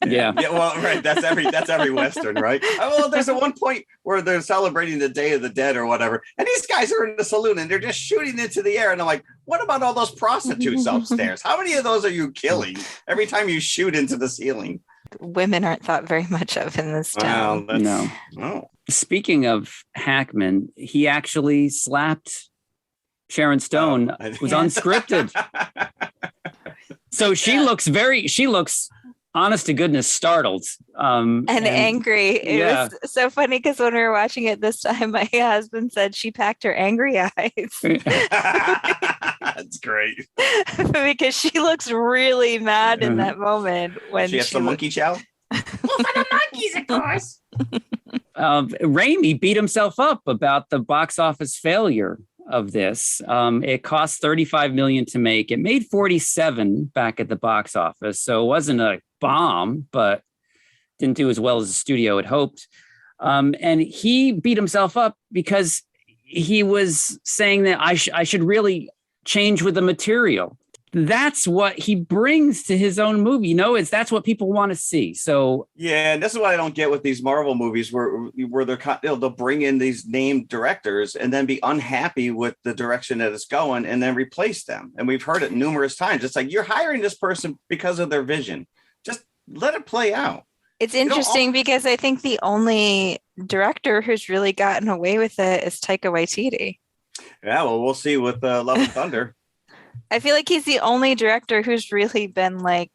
Yeah. Yeah. Well, right. That's every Western, right? Well, there's a one point where they're celebrating the Day of the Dead or whatever, and these guys are in the saloon and they're just shooting into the air. And I'm like, what about all those prostitutes upstairs? How many of those are you killing every time you shoot into the ceiling? Women aren't thought very much of in this town. No. Speaking of Hackman, he actually slapped Sharon Stone. It was unscripted. So she looks honest to goodness startled and angry. It was so funny because when we were watching it this time, my husband said she packed her angry eyes. That's great. Because she looks really mad in that moment when she has some monkey chow. Well, for the monkeys, of course. Raimi beat himself up about the box office failure of this. It cost $35 million to make. It made 47 back at the box office, so it wasn't a bomb, but didn't do as well as the studio had hoped. And he beat himself up because he was saying that I should really change with the material. That's what he brings to his own movie. That's what people want to see. So yeah, and this is what I don't get with these Marvel movies where they'll bring in these named directors and then be unhappy with the direction that it's going and then replace them. And we've heard it numerous times. It's like, you're hiring this person because of their vision. Just let it play out. It's interesting because I think the only director who's really gotten away with it is Taika Waititi. Yeah, well, we'll see with Love and Thunder. I feel like he's the only director who's really been like,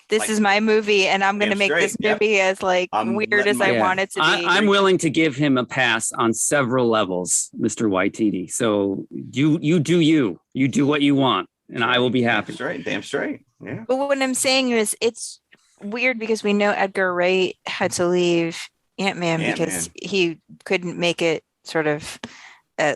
this is my movie and I'm going to make this movie as weird as I want it to be. I'm willing to give him a pass on several levels, Mr. Waititi. So you do what you want and I will be happy. Damn straight. Yeah. But what I'm saying is it's weird because we know Edgar Wright had to leave Ant-Man because he couldn't make it sort of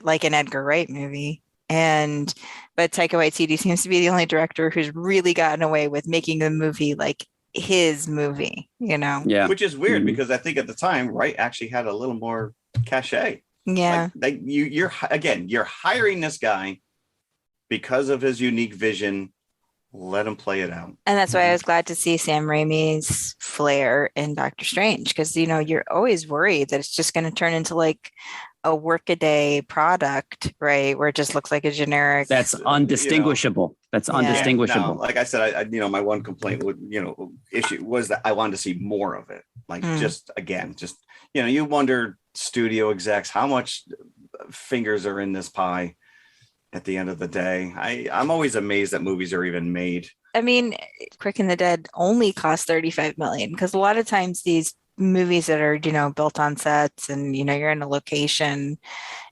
like an Edgar Wright movie. But Taika Waititi seems to be the only director who's really gotten away with making the movie like his movie, Yeah. Which is weird because I think at the time, Wright actually had a little more cachet. Yeah. You're hiring this guy because of his unique vision. Let him play it out. And that's why I was glad to see Sam Raimi's flair in Doctor Strange, because, you're always worried that it's just going to turn into like a workaday product, right? Where it just looks like a generic. That's undistinguishable. That's undistinguishable. No, like I said, I my one complaint issue was that I wanted to see more of it. Like you wonder, studio execs, how much fingers are in this pie at the end of the day. I'm always amazed that movies are even made. I mean, Quick and the Dead only cost $35 million because a lot of times these movies that are, built on sets and, you're in a location,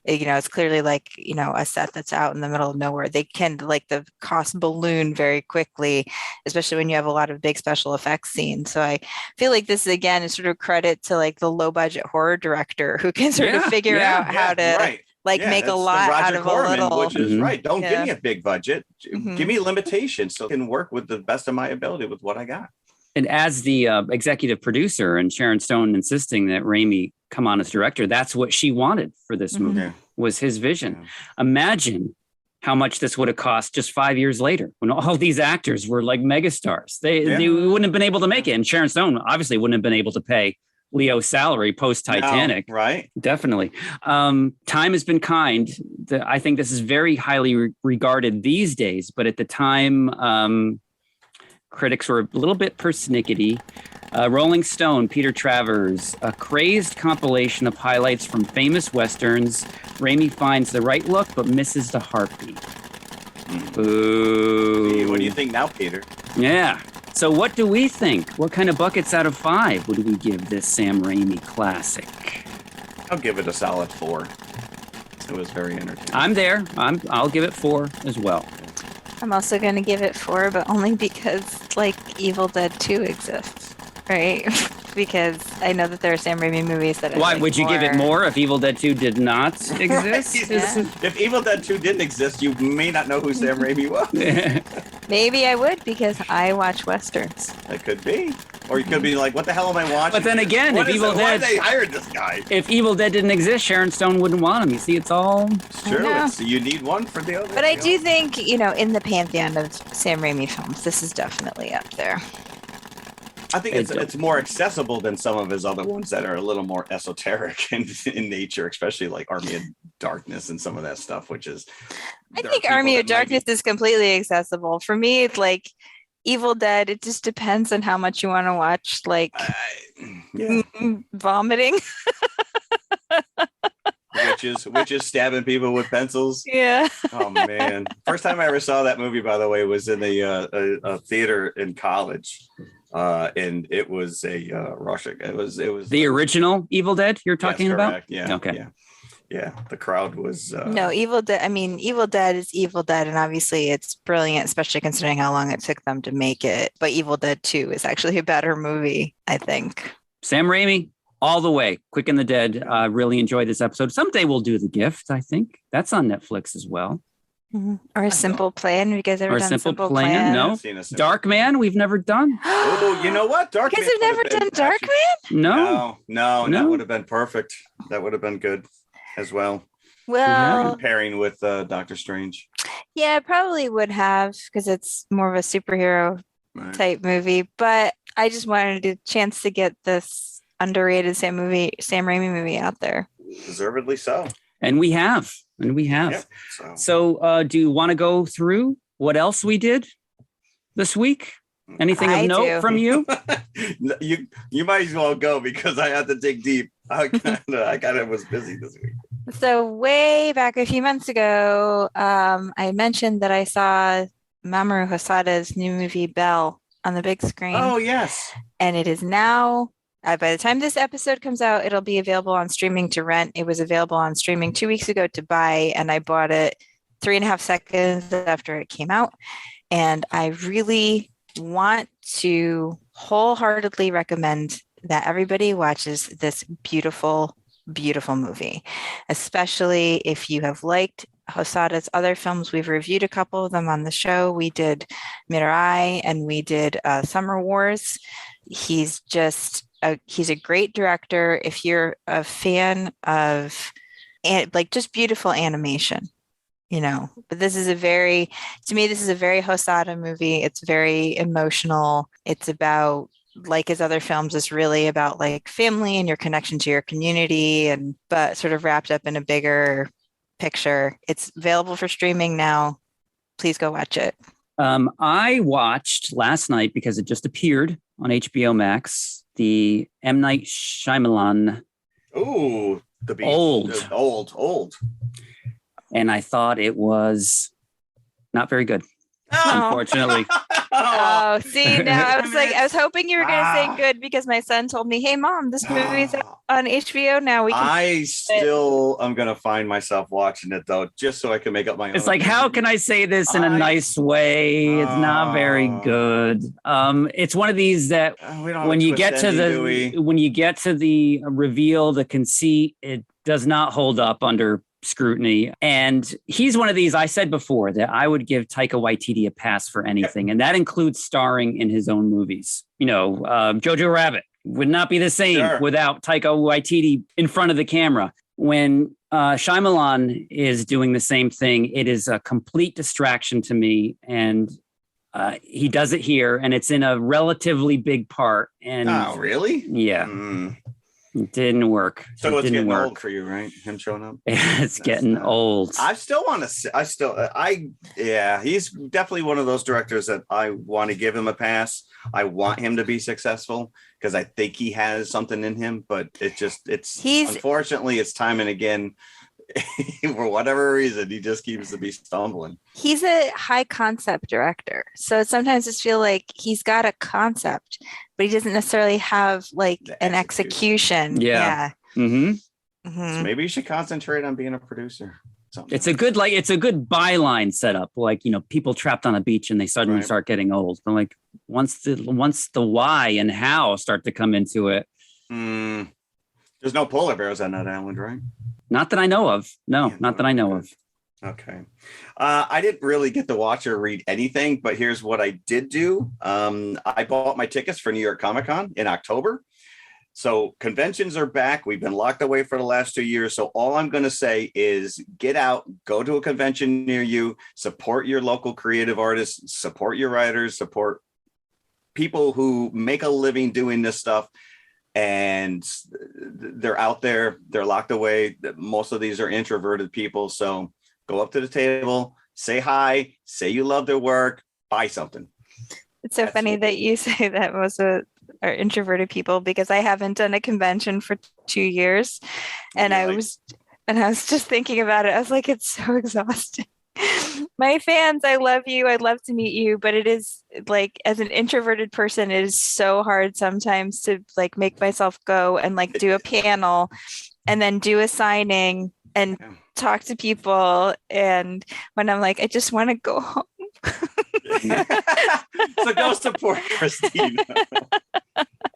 it's clearly like, a set that's out in the middle of nowhere. They can like the cost balloon very quickly, especially when you have a lot of big special effects scenes. So I feel like this again is sort of credit to like the low budget horror director who can sort of figure out how to make a lot out of Corman, a little. Which is right. Don't give me a big budget. Give me limitations so I can work with the best of my ability with what I got. And as the executive producer and Sharon Stone insisting that Raimi come on as director, that's what she wanted for this movie, was his vision. Yeah. Imagine how much this would have cost just 5 years later when all these actors were like megastars. They wouldn't have been able to make it. And Sharon Stone obviously wouldn't have been able to pay Leo's salary post-Titanic. No, right. Definitely. Time has been kind. I think this is very highly regarded these days, but at the time, critics were a little bit persnickety. Rolling Stone, Peter Travers, a crazed compilation of highlights from famous Westerns. Raimi finds the right look, but misses the heartbeat. Ooh. What do you think now, Peter? Yeah. So what do we think? What kind of buckets out of 5 would we give this Sam Raimi classic? I'll give it a solid 4. It was very entertaining. I'm there. I'll give it 4 as well. I'm also going to give it 4, but only because like Evil Dead 2 exists, right? Because I know that there are Sam Raimi movies that Why would you give it more if Evil Dead 2 did not exist? If Evil Dead 2 didn't exist, you may not know who Sam Raimi was. Maybe I would because I watch Westerns. That could be. Or you could be like, what the hell am I watching? But then again, if Evil Dead... Why they hired this guy? If Evil Dead didn't exist, Sharon Stone wouldn't want him. You see, it's all... It's true. You need one for the other. But I do think, in the pantheon of Sam Raimi films, this is definitely up there. I think it's more accessible than some of his other ones that are a little more esoteric in nature, especially like Army of Darkness and some of that stuff, which is... I think Army of Darkness is completely accessible. For me, it's like Evil Dead. It just depends on how much you want to watch, like vomiting. Which is stabbing people with pencils. Yeah. Oh man! First time I ever saw that movie, by the way, was in a theater in college, and it was a Russian. It was the original Evil Dead you're talking about. Yeah. Okay. Yeah. The crowd was no Evil Dead. I mean, Evil Dead is Evil Dead, and obviously it's brilliant, especially considering how long it took them to make it. But Evil Dead 2 is actually a better movie, I think. Sam Raimi. All the way. Quick and the Dead. Really enjoyed this episode. Someday we'll do The Gift, I think. That's on Netflix as well. Mm-hmm. Or A Simple Plan. Have you guys ever done Simple Plan? No. Dark Man, we've never done. Oh, you know what? Dark Man. You guys have never done Dark Man? No. That would have been perfect. That would have been good as well. Well, pairing with Doctor Strange. Yeah, probably would have because it's more of a superhero type movie. But I just wanted a chance to get this underrated Sam Raimi movie out there. Deservedly so. And we have. Yep, so do you want to go through what else we did this week? Anything of note from you? You might as well go because I had to dig deep. I kind of was busy this week. So way back a few months ago, I mentioned that I saw Mamoru Hosada's new movie Belle on the big screen. Oh, yes. And it is now... by the time this episode comes out, it'll be available on streaming to rent. It was available on streaming 2 weeks ago to buy, and I bought it 3.5 seconds after it came out. And I really want to wholeheartedly recommend that everybody watches this beautiful, beautiful movie, especially if you have liked Hosada's other films. We've reviewed a couple of them on the show. We did Mirai and we did Summer Wars. He's a great director. If you're a fan of just beautiful animation, but this is a very Hosada movie. It's very emotional. It's about, like his other films, is really about like family and your connection to your community, but sort of wrapped up in a bigger picture. It's available for streaming now. Please go watch it. I watched last night because it just appeared on HBO Max. The M. Night Shyamalan. Ooh, the beast. Old. And I thought it was not very good. unfortunately. Oh, see, now I was hoping you were going to say good because my son told me, "Hey, Mom, this movie's on HBO now. I still am going to find myself watching it though, just so I can make up my own. It's like, how can I say this in a nice way? It's not very good. It's one of these that when you get to the reveal, the conceit, it does not hold up under scrutiny. And he's one of these, I said before that I would give Taika Waititi a pass for anything. And that includes starring in his own movies. Jojo Rabbit would not be the same without Taika Waititi in front of the camera. When Shyamalan is doing the same thing, it is a complete distraction to me. And he does it here, and it's in a relatively big part. And oh, really? Yeah. It didn't work. So it's getting old for you, right? Him showing up. It's getting old. I still want to. He's definitely one of those directors that I want to give him a pass. I want him to be successful because I think he has something in him. But unfortunately, it's time and again. For whatever reason, he just keeps to be stumbling. He's a high concept director, so sometimes I feel like he's got a concept, but he doesn't necessarily have like an execution. Yeah. Mm-hmm. So maybe you should concentrate on being a producer. It's a good byline setup, like people trapped on a beach and they suddenly start getting old. But like once the why and how start to come into it. There's no polar bears on that island, right? Not that I know of. No, not that I know of. Okay. I didn't really get to watch or read anything, but here's what I did do. I bought my tickets for New York Comic Con in October. So conventions are back. We've been locked away for the last 2 years. So all I'm going to say is get out, go to a convention near you, support your local creative artists, support your writers, support people who make a living doing this stuff. And they're out there, they're locked away. Most of these are introverted people. So go up to the table, say hi, say you love their work, buy something. It's so funny that you say that most of are introverted people because I haven't done a convention for 2 years. And I was just thinking about it. I was like, it's so exhausting. My fans, I love you. I'd love to meet you, but it is like, as an introverted person, it is so hard sometimes to like make myself go and like do a panel and then do a signing and talk to people. And when I'm like, I just want to go home. So go support Christine.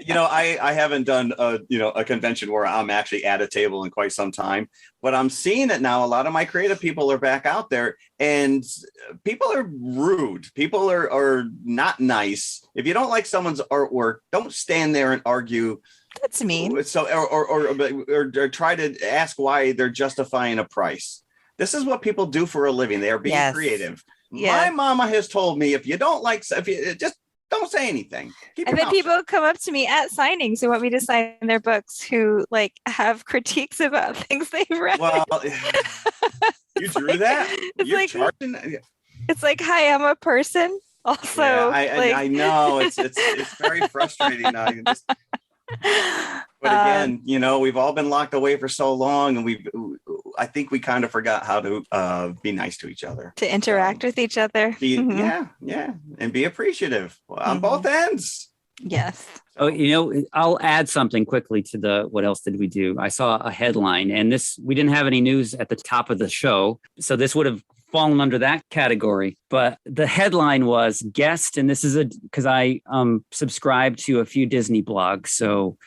I haven't done a convention where I'm actually at a table in quite some time, but I'm seeing it now. A lot of my creative people are back out there, and people are rude. People are not nice. If you don't like someone's artwork, don't stand there and argue. That's mean. So or try to ask why they're justifying a price. This is what people do for a living. They are being creative. Yeah. My mama has told me if you just don't say anything. And then people come up to me at signings who want me to sign their books who like have critiques about things they've read. Well, you drew that? You're charging? It's like, hi, I'm a person. Also, I know it's very frustrating. But again, we've all been locked away for so long, and I think we kind of forgot how to be nice to each other, to interact with each other. And be appreciative on both ends. Yes. Oh, I'll add something quickly to what else did we do? I saw a headline, and we didn't have any news at the top of the show, so this would have fallen under that category. But the headline was guest, and this is because I subscribe to a few Disney blogs, so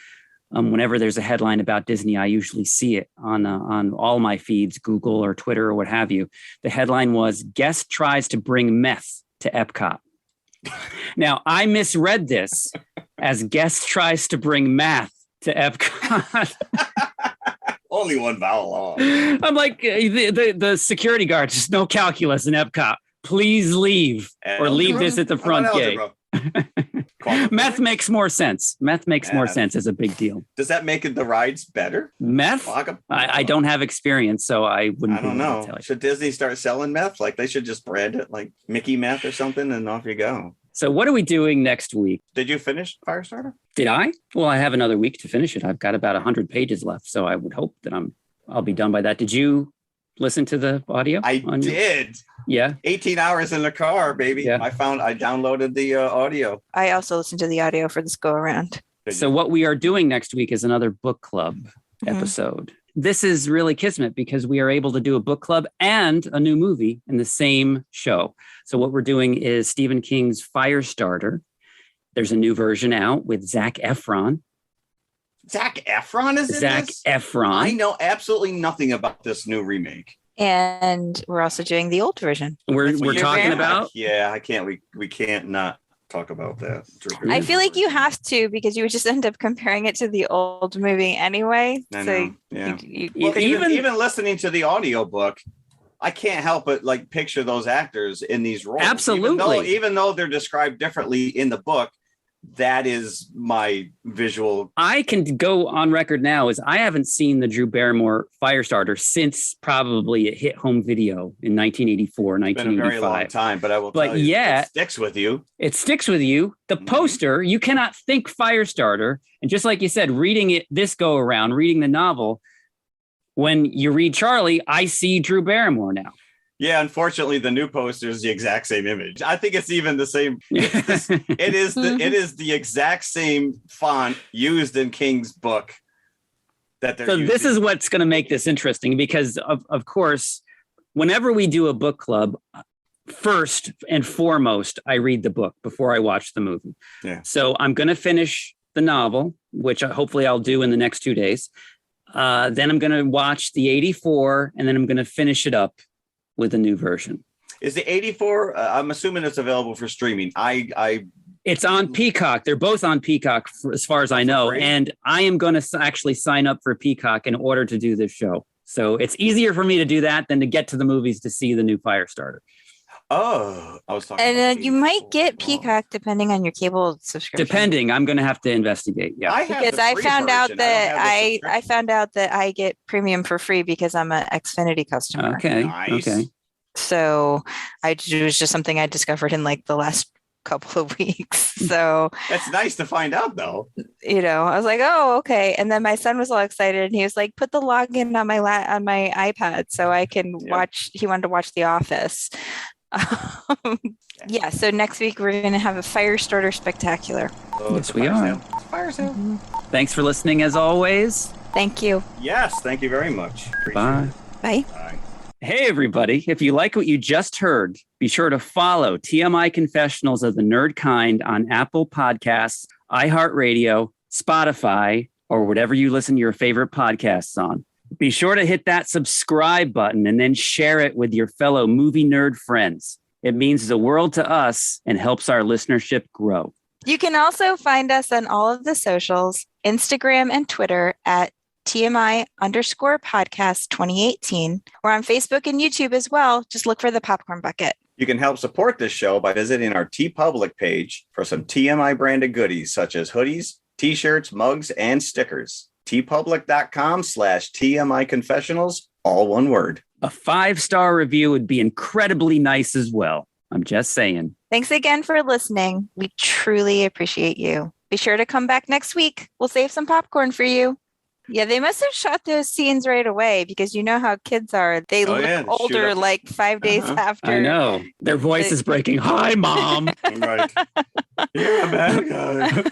whenever there's a headline about Disney, I usually see it on all my feeds, Google or Twitter or what have you. The headline was guest tries to bring meth to Epcot. Now, I misread this as guest tries to bring math to Epcot. Only one vowel off. I'm like, the security guard, just no calculus in Epcot. Please leave or leave this at the front gate. Meth makes more sense. Meth makes more sense as a big deal. Does that make the rides better? Meth? I don't have experience, so I wouldn't. I don't know. Should Disney start selling meth? Like they should just brand it like Mickey meth or something, and off you go. So what are we doing next week? Did you finish Firestarter? Did I? Well, I have another week to finish it. I've got about 100 pages left, so I would hope that I'll be done by that. Did you listen to the audio? I did. Yeah. 18 hours in the car, baby. Yeah. I downloaded the audio. I also listened to the audio for this go around. So what we are doing next week is another book club episode. This is really kismet because we are able to do a book club and a new movie in the same show. So what we're doing is Stephen King's Firestarter. There's a new version out with Zac Efron. Zac Efron is in Zac this? Efron. I know absolutely nothing about this new remake. And we're also doing the old version. We're talking about? Yeah, I can't. We can't not talk about that. I feel like you have to because you would just end up comparing it to the old movie anyway. I know. So yeah. Well, even listening to the audiobook, I can't help but like picture those actors in these roles. Absolutely. Even though they're described differently in the book, that is my visual. I can go on record now as I haven't seen the Drew Barrymore Firestarter since probably it hit home video in 1984, 1985. It's been a very long time, but I will tell you, it sticks with you. It sticks with you. The poster, you cannot think Firestarter. And just like you said, reading it this go around, reading the novel, when you read Charlie, I see Drew Barrymore now. Yeah, unfortunately, the new poster is the exact same image. I think it's even the same. It is the exact same font used in King's book that they're using. This is what's going to make this interesting because, of course, whenever we do a book club, first and foremost, I read the book before I watch the movie. Yeah. So I'm going to finish the novel, which hopefully I'll do in the next 2 days. Then I'm going to watch the 84, and then I'm going to finish it up with a new version. Is the 84? I'm assuming it's available for streaming. It's on Peacock. They're both on Peacock, as far as I know. And I am going to actually sign up for Peacock in order to do this show. So it's easier for me to do that than to get to the movies to see the new Firestarter. Oh, I was talking. And you might get Peacock depending on your cable subscription. Depending, I'm going to have to investigate. Yeah, because I found out that I get premium for free because I'm an Xfinity customer. Okay, nice. Okay. So it was just something I discovered in like the last couple of weeks. So that's nice to find out, though. I was like, oh, okay. And then my son was all excited, and he was like, "Put the login on my iPad so I can watch." He wanted to watch The Office. Yeah, so next week we're going to have a Firestarter spectacular. Yes, we are. Fire sale. Mm-hmm. Thanks for listening as always. Thank you. Yes, thank you very much. Bye. Bye. Bye. Hey, everybody. If you like what you just heard, be sure to follow TMI Confessionals of the Nerd Kind on Apple Podcasts, iHeartRadio, Spotify, or whatever you listen to your favorite podcasts on. Be sure to hit that subscribe button and then share it with your fellow movie nerd friends. It means the world to us and helps our listenership grow. You can also find us on all of the socials, Instagram and Twitter at TMI_podcast 2018. We're on Facebook and YouTube as well. Just look for the Popcorn Bucket. You can help support this show by visiting our TeePublic page for some TMI branded goodies such as hoodies, t-shirts, mugs, and stickers. tpublic.com/TMI Confessionals, all one word. A 5-star review would be incredibly nice as well. I'm just saying. Thanks again for listening. We truly appreciate you. Be sure to come back next week. We'll save some popcorn for you. Yeah, they must have shot those scenes right away because you know how kids are. They look older like 5 days after. I know. Their voice is breaking. Hi, Mom. Right. You're a bad guy.